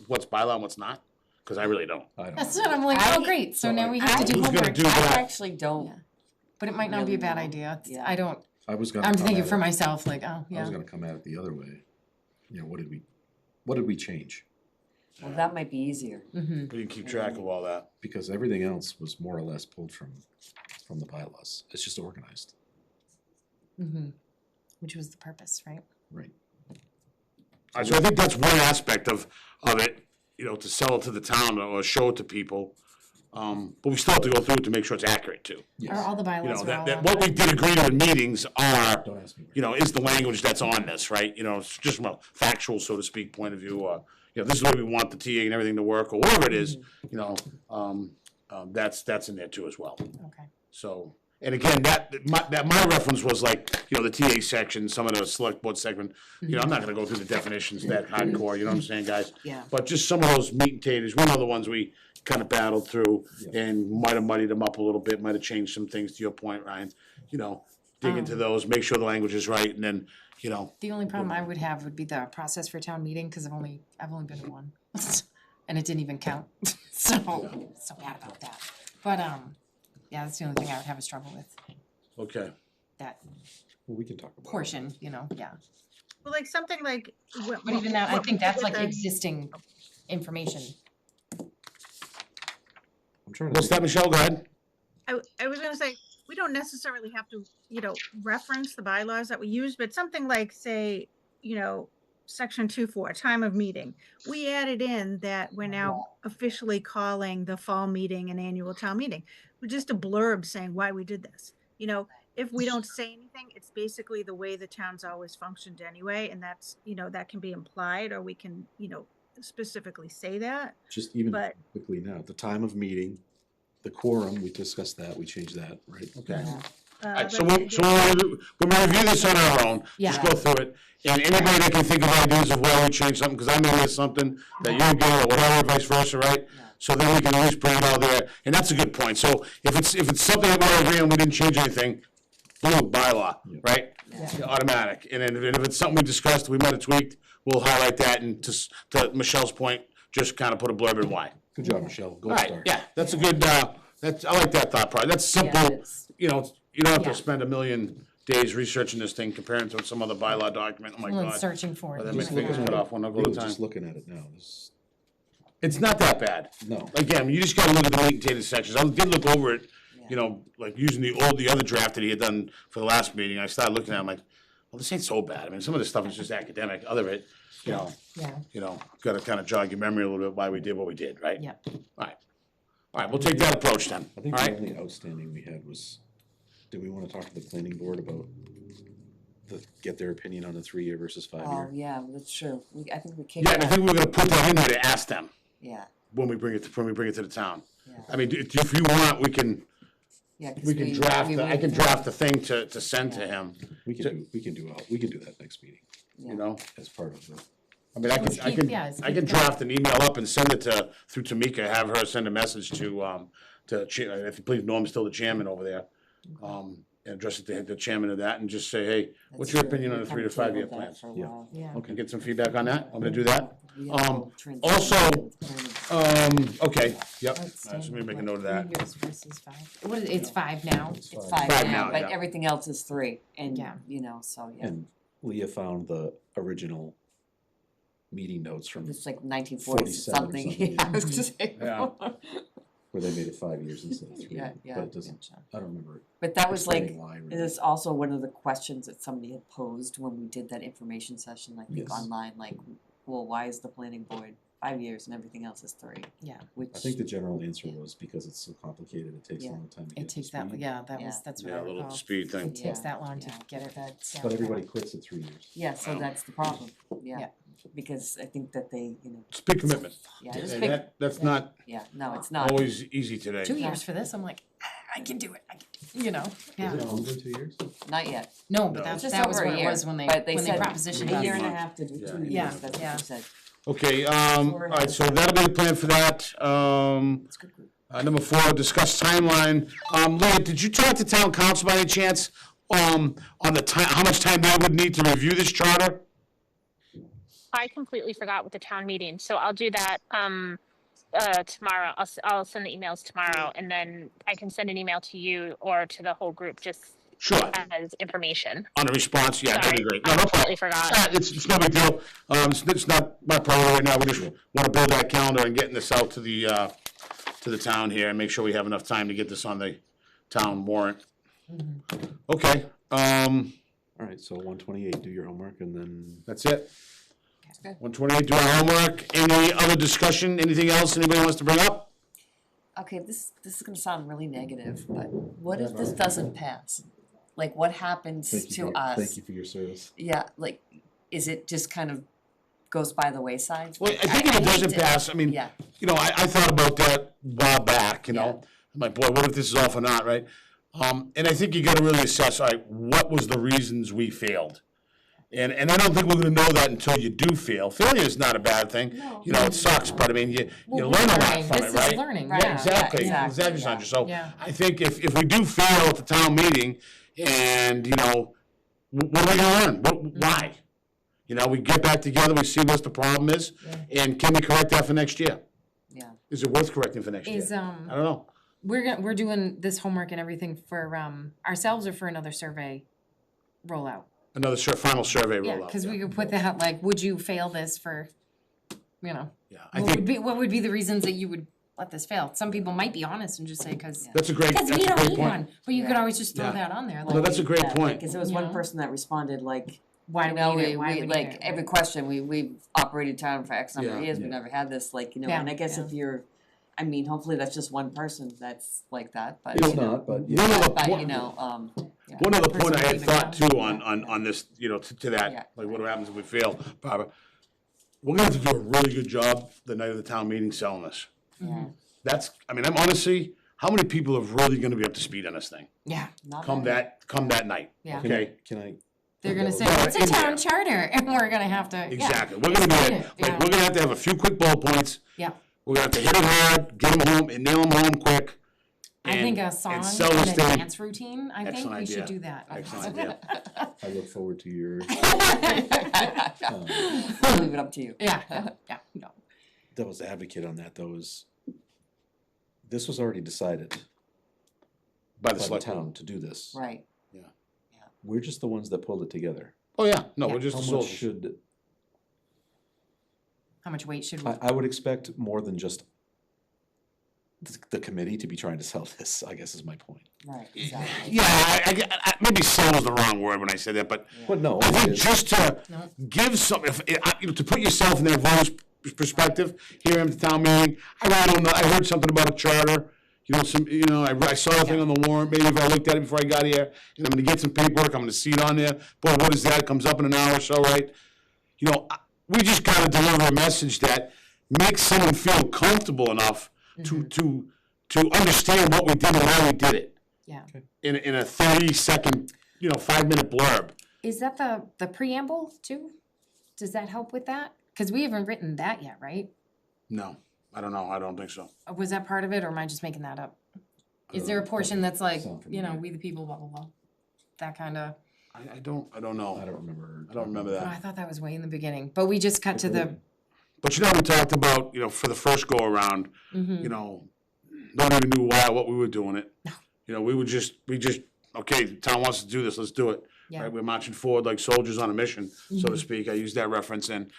[SPEAKER 1] what's bylaw and what's not? Cause I really don't.
[SPEAKER 2] I don't
[SPEAKER 3] That's
[SPEAKER 2] know.
[SPEAKER 3] what I'm like, oh, great, so now we have to do
[SPEAKER 1] Who's gonna
[SPEAKER 3] homework,
[SPEAKER 1] do
[SPEAKER 8] I
[SPEAKER 1] that?
[SPEAKER 8] actually don't.
[SPEAKER 3] Yeah. But it might not be a bad
[SPEAKER 8] Really
[SPEAKER 3] idea.
[SPEAKER 8] Yeah.
[SPEAKER 3] I don't,
[SPEAKER 2] I was gonna
[SPEAKER 3] I'm
[SPEAKER 2] come
[SPEAKER 3] thinking
[SPEAKER 2] at
[SPEAKER 3] for
[SPEAKER 2] it-
[SPEAKER 3] myself, like, oh,
[SPEAKER 2] I
[SPEAKER 3] yeah.
[SPEAKER 2] was gonna come at it the other way. What did we change?
[SPEAKER 8] Well, that might be easier.
[SPEAKER 3] Mm-hmm.
[SPEAKER 1] We can keep track of all that.
[SPEAKER 2] Because everything else was more or less pulled from the bylaws. It's just organized.
[SPEAKER 3] Mm-hmm. Which was the purpose, right?
[SPEAKER 2] Right.
[SPEAKER 1] All right, so I think that's one aspect of it, to sell it to the town or show it to people. But we still have to go through it to make sure it's accurate too.
[SPEAKER 3] Are all the
[SPEAKER 1] You
[SPEAKER 3] bylaws
[SPEAKER 1] know,
[SPEAKER 3] are all
[SPEAKER 1] that
[SPEAKER 3] on
[SPEAKER 1] what we
[SPEAKER 3] there?
[SPEAKER 1] did agree to in meetings are,
[SPEAKER 2] Don't ask me.
[SPEAKER 1] is the language that's on this, right? It's just from a factual, so to speak, point of view, this is the way we want the TA and everything to work, or whatever it is, that's in there too as well.
[SPEAKER 3] Okay.
[SPEAKER 1] So, and again, my reference was like, the TA section, some of the select board segment, I'm not gonna go through the definitions that hardcore, you know what I'm saying, guys?
[SPEAKER 8] Yeah.
[SPEAKER 1] But just some of those meat and taters, one of the ones we kind of battled through and might have muddied them up a little bit, might have changed some things to your point, Ryan. Dig into those, make sure the language is right, and then,
[SPEAKER 3] The only problem I would have would be the process for town meeting, cause I've only been to one. And it didn't even count, so bad about that. But, yeah, that's the only thing I would have a struggle with,
[SPEAKER 1] okay.
[SPEAKER 3] that
[SPEAKER 2] Well, we can talk about it.
[SPEAKER 3] portion, yeah.
[SPEAKER 5] Well, like something like.
[SPEAKER 3] But even that, I think that's like existing information.
[SPEAKER 2] I'm trying to
[SPEAKER 1] What's that, Michelle? Go ahead.
[SPEAKER 5] I was gonna say, we don't necessarily have to, reference the bylaws that we use, but something like, say, section 2.4, time of meeting. We added in that we're now officially calling the fall meeting an annual town meeting. With just a blurb saying why we did this. If we don't say anything, it's basically the way the town's always functioned anyway, and that's, that can be implied, or we can, specifically say that.
[SPEAKER 2] just even
[SPEAKER 5] but-
[SPEAKER 2] quickly now, the time of meeting, the quorum, we discussed that, we changed that, right?
[SPEAKER 1] Okay.
[SPEAKER 8] Yeah.
[SPEAKER 1] All right, so
[SPEAKER 5] let's
[SPEAKER 1] when we review this on our own, just
[SPEAKER 3] Yeah.
[SPEAKER 1] go through it, and anybody that can think of ideas of why we change something, because I may miss something that you get, or whatever, vice versa, right? So then we can at least bring it all there, and that's a good point, so if it's something that we're agreeing, we didn't change anything, boom, bylaw, right?
[SPEAKER 8] Yeah.
[SPEAKER 1] Automatic, and then if it's something we discussed, we might have tweaked, we'll highlight that, and to Michelle's point, just kind of put a blurb in why.
[SPEAKER 2] Good job, Michelle.
[SPEAKER 1] All
[SPEAKER 2] Gold
[SPEAKER 1] right,
[SPEAKER 2] star.
[SPEAKER 1] yeah, that's a good, I like that thought process, that's
[SPEAKER 8] Yeah,
[SPEAKER 1] simple,
[SPEAKER 8] it's-
[SPEAKER 1] you don't have
[SPEAKER 3] Yeah.
[SPEAKER 1] to spend a million days researching this thing comparing to some other bylaw document, oh my
[SPEAKER 3] Well, and
[SPEAKER 1] god.
[SPEAKER 3] searching for it.
[SPEAKER 1] Or then
[SPEAKER 3] and
[SPEAKER 1] my
[SPEAKER 3] just
[SPEAKER 1] fingers
[SPEAKER 3] looking
[SPEAKER 1] cut
[SPEAKER 3] at it.
[SPEAKER 1] off one, I'll go
[SPEAKER 2] Really
[SPEAKER 1] to time.
[SPEAKER 2] just looking at it now, this,
[SPEAKER 1] It's not that bad.
[SPEAKER 2] no.
[SPEAKER 1] Again, you just gotta look at the meat and potatoes sections, I did look over it,
[SPEAKER 8] Yeah.
[SPEAKER 1] like using the other draft that he had done for the last meeting, I started looking at it, I'm like, well, this ain't so bad. I mean, some of this stuff is just academic, other of it,
[SPEAKER 3] Yeah.
[SPEAKER 1] gotta kind of jog your memory a little bit why we did what we did, right?
[SPEAKER 3] Yeah.
[SPEAKER 1] All right, we'll take that approach then,
[SPEAKER 2] I
[SPEAKER 1] all
[SPEAKER 2] think the
[SPEAKER 1] right?
[SPEAKER 2] only outstanding we had was, do we wanna talk to the planning board about get their opinion on the 3-year versus 5-year?
[SPEAKER 8] Oh, yeah, that's true. I think we kicked
[SPEAKER 1] Yeah, and I
[SPEAKER 8] that,
[SPEAKER 1] think we're gonna put that in there to ask them
[SPEAKER 8] yeah,
[SPEAKER 1] when we bring it to the town.
[SPEAKER 8] yeah.
[SPEAKER 1] I mean, if you want, we can
[SPEAKER 8] Yeah, 'cause
[SPEAKER 1] I can
[SPEAKER 8] went
[SPEAKER 1] draft the thing to send to him,
[SPEAKER 2] We can do that next meeting
[SPEAKER 8] yeah.
[SPEAKER 1] you know?
[SPEAKER 2] as part of the.
[SPEAKER 1] I mean, I
[SPEAKER 3] Let's
[SPEAKER 1] can,
[SPEAKER 3] keep- yeah, let's
[SPEAKER 1] I
[SPEAKER 3] keep
[SPEAKER 1] can
[SPEAKER 3] going.
[SPEAKER 1] draft an email up and send it through Tamika, have her send a message to if you believe Norm's still the chairman over there. And address it to the chairman of that and just say, hey, what's your
[SPEAKER 8] That's true.
[SPEAKER 1] opinion on
[SPEAKER 8] We
[SPEAKER 1] a 3 to
[SPEAKER 8] kinda
[SPEAKER 1] 5 year
[SPEAKER 8] tabled
[SPEAKER 1] plan?
[SPEAKER 8] that for a
[SPEAKER 2] Yeah.
[SPEAKER 8] while.
[SPEAKER 3] Yeah.
[SPEAKER 2] Okay.
[SPEAKER 1] Get some feedback on that, I'm gonna do that.
[SPEAKER 8] We had a whole transition
[SPEAKER 1] also,
[SPEAKER 8] with planning.
[SPEAKER 1] Okay, yep,
[SPEAKER 3] Outstanding.
[SPEAKER 1] so let me make a note of that.
[SPEAKER 3] 3 years versus 5. What is it? It's 5 now.
[SPEAKER 8] It's
[SPEAKER 2] Five.
[SPEAKER 8] 5
[SPEAKER 1] 5
[SPEAKER 8] now,
[SPEAKER 1] now,
[SPEAKER 8] but
[SPEAKER 1] yeah.
[SPEAKER 8] everything else is 3, and,
[SPEAKER 3] Yeah.
[SPEAKER 8] so, yeah.
[SPEAKER 2] And Leah found the original meeting notes from
[SPEAKER 8] It's like 1940
[SPEAKER 2] 47 or
[SPEAKER 8] something,
[SPEAKER 2] something.
[SPEAKER 8] yeah, I was just saying.
[SPEAKER 1] Yeah.
[SPEAKER 2] where they made it 5 years instead of 3.
[SPEAKER 8] Yeah, yeah.
[SPEAKER 2] But it doesn't, I don't remember
[SPEAKER 8] But that was like,
[SPEAKER 2] explaining why.
[SPEAKER 8] it
[SPEAKER 2] really.
[SPEAKER 8] is also one of the questions that somebody had posed when we did that information session, I think
[SPEAKER 2] Yes.
[SPEAKER 8] online, like, well, why is the planning board 5 years and everything else is 3?
[SPEAKER 3] Yeah.
[SPEAKER 8] Which,
[SPEAKER 2] I think the general answer was because it's so complicated, it takes a
[SPEAKER 8] Yeah.
[SPEAKER 2] long time to get
[SPEAKER 3] It
[SPEAKER 2] up to
[SPEAKER 3] takes that,
[SPEAKER 2] speed.
[SPEAKER 3] yeah,
[SPEAKER 8] Yeah.
[SPEAKER 3] that's what
[SPEAKER 1] Yeah,
[SPEAKER 3] I
[SPEAKER 1] a little
[SPEAKER 3] recall.
[SPEAKER 1] speed thing.
[SPEAKER 3] It takes
[SPEAKER 8] Yeah,
[SPEAKER 3] that long to
[SPEAKER 8] yeah.
[SPEAKER 3] get it that down.
[SPEAKER 2] But everybody quits at 3 years.
[SPEAKER 8] yeah, so that's the problem,
[SPEAKER 3] Yeah.
[SPEAKER 8] yeah, because I think that they,
[SPEAKER 1] It's big commitment,
[SPEAKER 8] yeah,
[SPEAKER 3] Just
[SPEAKER 8] it's
[SPEAKER 1] and
[SPEAKER 3] pick-
[SPEAKER 8] big,
[SPEAKER 1] that's not
[SPEAKER 8] yeah, no, it's not.
[SPEAKER 1] always easy today.
[SPEAKER 3] 2 years for this, I'm like, I can do it, yeah.
[SPEAKER 2] Is it longer than 2 years?
[SPEAKER 8] Not yet,
[SPEAKER 3] No,
[SPEAKER 1] No.
[SPEAKER 3] but
[SPEAKER 8] just
[SPEAKER 3] that was
[SPEAKER 8] over a
[SPEAKER 3] what it
[SPEAKER 8] year,
[SPEAKER 3] was when they
[SPEAKER 8] but they said
[SPEAKER 3] propositioned
[SPEAKER 8] a
[SPEAKER 3] us.
[SPEAKER 8] year and a
[SPEAKER 1] months.
[SPEAKER 8] half to do
[SPEAKER 1] Yeah.
[SPEAKER 8] 2 years,
[SPEAKER 3] Yeah,
[SPEAKER 8] that's
[SPEAKER 3] yeah.
[SPEAKER 8] what you said.
[SPEAKER 1] Okay, all right, so that'll be the plan for that.
[SPEAKER 8] It's good group.
[SPEAKER 1] Number 4, discuss timeline. Leah, did you talk to town council by any chance, on the time, how much time they would need to review this charter?
[SPEAKER 7] I completely forgot with the town meeting, so I'll do that tomorrow. I'll send the emails tomorrow, and then I can send an email to you or to the whole group just
[SPEAKER 1] Sure,
[SPEAKER 7] as information.
[SPEAKER 1] on a response, yeah, that'd be
[SPEAKER 7] Sorry,
[SPEAKER 1] great.
[SPEAKER 7] I
[SPEAKER 1] No, no problem.
[SPEAKER 7] completely forgot.
[SPEAKER 1] It's no big deal. It's not my priority right now. We just wanna build that calendar and getting this out to the town here and make sure we have enough time to get this on the town warrant. Okay,
[SPEAKER 2] All right, so 128, do your homework and then.
[SPEAKER 1] that's it.
[SPEAKER 8] Okay.
[SPEAKER 1] 128, do our homework. Any other discussion? Anything else anybody wants to bring up?
[SPEAKER 8] Okay, this is gonna sound really negative, but what if this doesn't pass? Like, what happens to us?
[SPEAKER 2] Thank you for your service.
[SPEAKER 8] Yeah, like, is it just kind of goes by the wayside?
[SPEAKER 1] Well, I think if it
[SPEAKER 8] hate
[SPEAKER 1] doesn't
[SPEAKER 8] to-
[SPEAKER 1] pass, I mean,
[SPEAKER 8] Yeah,
[SPEAKER 1] I thought about that a while back, I'm like, boy, what if this is all for naught, right? And I think you gotta really assess, all right, what was the reasons we failed? And I don't think we're gonna know that until you do fail. Failure is not a bad thing.
[SPEAKER 8] No.
[SPEAKER 1] It sucks, but I mean, you
[SPEAKER 3] Well,
[SPEAKER 1] learn a lot
[SPEAKER 3] learning.
[SPEAKER 1] from it,
[SPEAKER 3] This is
[SPEAKER 1] right?
[SPEAKER 3] learning,
[SPEAKER 8] Right,
[SPEAKER 3] yeah.
[SPEAKER 1] Exactly,
[SPEAKER 8] yeah,
[SPEAKER 1] exactly,
[SPEAKER 8] yeah.
[SPEAKER 1] Sandra. So
[SPEAKER 3] Yeah.
[SPEAKER 1] I think if we do fail at the town meeting and, what are we gonna learn? Why? We get back together, we see what the problem is, and can we correct that for next year?
[SPEAKER 8] yeah.
[SPEAKER 1] Is it worth correcting for next year?
[SPEAKER 3] Is,
[SPEAKER 1] I don't know.
[SPEAKER 3] we're doing this homework and everything for, ourselves or for another survey rollout?
[SPEAKER 1] Another final survey
[SPEAKER 3] Yeah,
[SPEAKER 1] rollout.
[SPEAKER 3] cause we could put that, like, would you fail this for,
[SPEAKER 1] Yeah, I
[SPEAKER 3] what would
[SPEAKER 1] think
[SPEAKER 3] be, what would be the reasons that you would let this fail? Some people might be honest and just say, cause
[SPEAKER 1] that's a great
[SPEAKER 3] we don't
[SPEAKER 1] point.
[SPEAKER 3] need one, but you could
[SPEAKER 8] Yeah.
[SPEAKER 3] always just throw
[SPEAKER 1] Yeah.
[SPEAKER 3] that on there,
[SPEAKER 1] No,
[SPEAKER 3] like,
[SPEAKER 1] that's a great
[SPEAKER 8] Yeah,
[SPEAKER 1] point.
[SPEAKER 8] Cause there was
[SPEAKER 3] You
[SPEAKER 8] one
[SPEAKER 3] know?
[SPEAKER 8] person that responded like,
[SPEAKER 3] why
[SPEAKER 8] you
[SPEAKER 3] do
[SPEAKER 8] know,
[SPEAKER 3] we need it, why
[SPEAKER 8] we
[SPEAKER 3] would
[SPEAKER 8] like,
[SPEAKER 3] it?
[SPEAKER 8] every question, we've operated town for X number of
[SPEAKER 1] Yeah.
[SPEAKER 8] years, we
[SPEAKER 2] Yeah.
[SPEAKER 8] never had this, like,
[SPEAKER 3] Yeah,
[SPEAKER 8] and I guess
[SPEAKER 3] yeah.
[SPEAKER 8] if you're, I mean, hopefully that's just one person that's like that, but,
[SPEAKER 2] It's
[SPEAKER 8] you know.
[SPEAKER 2] not, but
[SPEAKER 1] One
[SPEAKER 2] yeah.
[SPEAKER 1] other
[SPEAKER 8] But,
[SPEAKER 1] point-
[SPEAKER 8] you know, yeah.
[SPEAKER 1] One other point I
[SPEAKER 3] Person
[SPEAKER 1] had
[SPEAKER 3] even
[SPEAKER 1] thought
[SPEAKER 3] down.
[SPEAKER 1] too on this, to that,
[SPEAKER 8] Yeah.
[SPEAKER 1] like what happens if we fail, Barbara? We're gonna have to do a really good job the night of the town meeting selling this.
[SPEAKER 8] Yeah.
[SPEAKER 1] I'm honestly, how many people are really gonna be up to speed on this thing?
[SPEAKER 3] Yeah,
[SPEAKER 8] Not
[SPEAKER 1] Come
[SPEAKER 8] bad.
[SPEAKER 1] that night,
[SPEAKER 3] Yeah.
[SPEAKER 1] okay?
[SPEAKER 2] Can I?
[SPEAKER 3] they're gonna say,
[SPEAKER 1] Yeah,
[SPEAKER 3] what's a
[SPEAKER 1] in there.
[SPEAKER 3] town charter? And we're gonna have to, yeah.
[SPEAKER 1] Exactly, we're gonna be,
[SPEAKER 3] explain it, yeah.
[SPEAKER 1] we're gonna have to have a few quick bullet points.
[SPEAKER 3] Yeah.
[SPEAKER 1] We're gonna have to hit it hard, get them home, and nail them home quick.
[SPEAKER 3] I think a
[SPEAKER 1] and
[SPEAKER 3] song
[SPEAKER 1] sell
[SPEAKER 3] and
[SPEAKER 1] this
[SPEAKER 3] a
[SPEAKER 1] thing.
[SPEAKER 3] dance routine, I think
[SPEAKER 1] Excellent
[SPEAKER 3] we should
[SPEAKER 1] idea.
[SPEAKER 3] do that.
[SPEAKER 1] Excellent idea.
[SPEAKER 2] I look forward to your
[SPEAKER 8] I'll leave it up to you.
[SPEAKER 3] Yeah, no.
[SPEAKER 2] devil's advocate on that though is, this was already decided
[SPEAKER 1] By
[SPEAKER 2] by
[SPEAKER 1] the
[SPEAKER 2] the
[SPEAKER 1] select
[SPEAKER 2] town
[SPEAKER 1] board.
[SPEAKER 2] to do this.
[SPEAKER 8] Right,
[SPEAKER 2] We're just the ones that pulled it together.
[SPEAKER 1] Oh, yeah, no,
[SPEAKER 3] Yeah.
[SPEAKER 1] we're just
[SPEAKER 2] How
[SPEAKER 1] the
[SPEAKER 2] much
[SPEAKER 1] soldiers.
[SPEAKER 2] should,
[SPEAKER 3] How much weight should we,
[SPEAKER 2] I would expect more than just the committee to be trying to sell this, I guess is my point.
[SPEAKER 8] Right, exactly.
[SPEAKER 1] Yeah, maybe sell is the wrong word when I say that, but
[SPEAKER 2] But no,
[SPEAKER 1] I think
[SPEAKER 2] it is.
[SPEAKER 1] just to
[SPEAKER 3] No.
[SPEAKER 1] give some, to put yourself in that voter's perspective, here at the town meeting, I really don't know, I heard something about a charter, I saw a thing on the warrant, maybe if I looked at it before I got here, and I'm gonna get some paperwork, I'm gonna see it on there, boy, what is that, it comes up in an hour or so, right? We just gotta deliver a message that makes someone feel comfortable enough to understand what we did and why we did it
[SPEAKER 3] Yeah.
[SPEAKER 1] in a 30-second, 5-minute blurb.
[SPEAKER 3] Is that the preamble too? Does that help with that? Cause we haven't written that yet, right?
[SPEAKER 1] No, I don't know, I don't think so.
[SPEAKER 3] Or was that part of it, or am I just making that up? Is there a portion that's like,
[SPEAKER 2] Sound familiar.
[SPEAKER 3] we the people, blah, blah, blah? That kinda,
[SPEAKER 1] I don't know.
[SPEAKER 2] I don't remember.
[SPEAKER 1] I don't remember
[SPEAKER 3] oh, I
[SPEAKER 1] that.
[SPEAKER 3] thought that was way in the beginning, but we just cut to the,
[SPEAKER 1] But we talked about, for the first go around, nobody even knew what we were doing it.
[SPEAKER 3] No.
[SPEAKER 1] We just, okay, the town wants to do this, let's do it.
[SPEAKER 3] Yeah.
[SPEAKER 1] Right, we're marching forward like soldiers on a mission, so to speak. I use that reference and,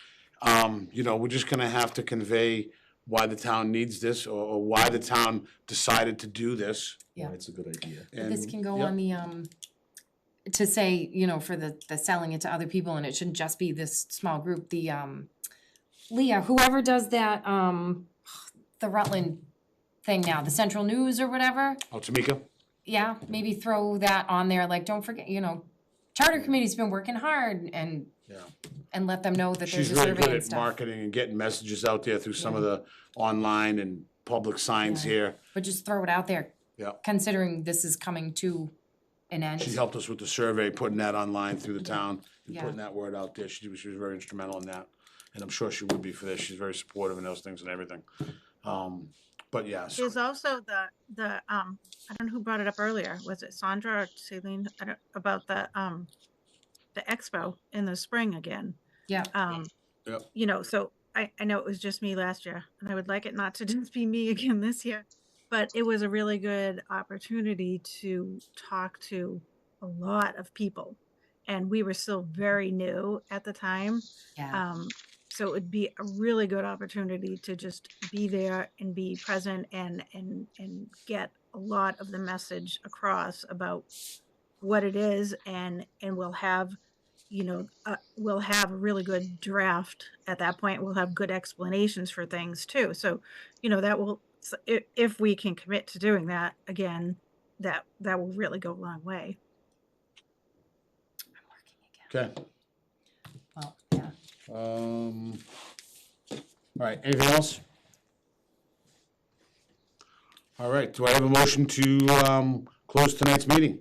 [SPEAKER 1] we're just gonna have to convey why the town needs this or why the town decided to do this.
[SPEAKER 3] Yeah.
[SPEAKER 2] It's a good idea.
[SPEAKER 3] this
[SPEAKER 1] And,
[SPEAKER 3] can go
[SPEAKER 1] yeah.
[SPEAKER 3] on the, to say, for the selling it to other people, and it shouldn't just be this small group, the, Leah, whoever does that, the Rutland thing now, the Central News or whatever,
[SPEAKER 1] Oh, Tamika?
[SPEAKER 3] yeah, maybe throw that on there, like, don't forget, Charter Committee's been working hard and,
[SPEAKER 1] Yeah.
[SPEAKER 3] and let them know that
[SPEAKER 1] She's
[SPEAKER 3] there's a
[SPEAKER 1] very
[SPEAKER 3] survey
[SPEAKER 1] good
[SPEAKER 3] and
[SPEAKER 1] at
[SPEAKER 3] stuff.
[SPEAKER 1] marketing and getting messages out there through some of the online and public signs
[SPEAKER 3] Yeah.
[SPEAKER 1] here.
[SPEAKER 3] But just throw it out there.
[SPEAKER 1] Yeah.
[SPEAKER 3] Considering this is coming to an end.
[SPEAKER 1] She helped us with the survey, putting that online through the town and
[SPEAKER 3] Yeah.
[SPEAKER 1] putting that word out there. She was very instrumental in that. And I'm sure she would be for this. She's very supportive in those things and everything. But yeah, so-
[SPEAKER 5] There's also the I don't know who brought it up earlier. Was it Sandra or Celine? I don't, about the expo in the spring again.
[SPEAKER 3] Yeah.
[SPEAKER 1] Yep.
[SPEAKER 5] So I know it was just me last year, and I would like it not to just be me again this year. But it was a really good opportunity to talk to a lot of people, and we were still very new at the time.
[SPEAKER 3] Yeah.
[SPEAKER 5] So it would be a really good opportunity to just be there and be present and get a lot of the message across about what it is, and we'll have we'll have a really good draft at that point. We'll have good explanations for things too. So that will, if we can commit to doing that again, that will really go a long way.
[SPEAKER 1] Okay.
[SPEAKER 3] Well, yeah.
[SPEAKER 1] All right, anything else? All right, do I have a motion to close tonight's meeting?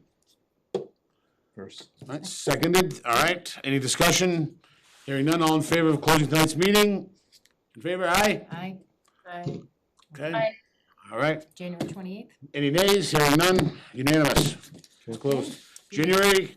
[SPEAKER 2] First.
[SPEAKER 1] All right, seconded, all right, any discussion? Hearing none, all in favor of closing tonight's meeting? In favor, aye?
[SPEAKER 3] Aye,
[SPEAKER 1] Okay.
[SPEAKER 7] Aye.
[SPEAKER 1] All right,
[SPEAKER 3] January 28th.
[SPEAKER 1] any nays? Hearing none, unanimous. It's closed. January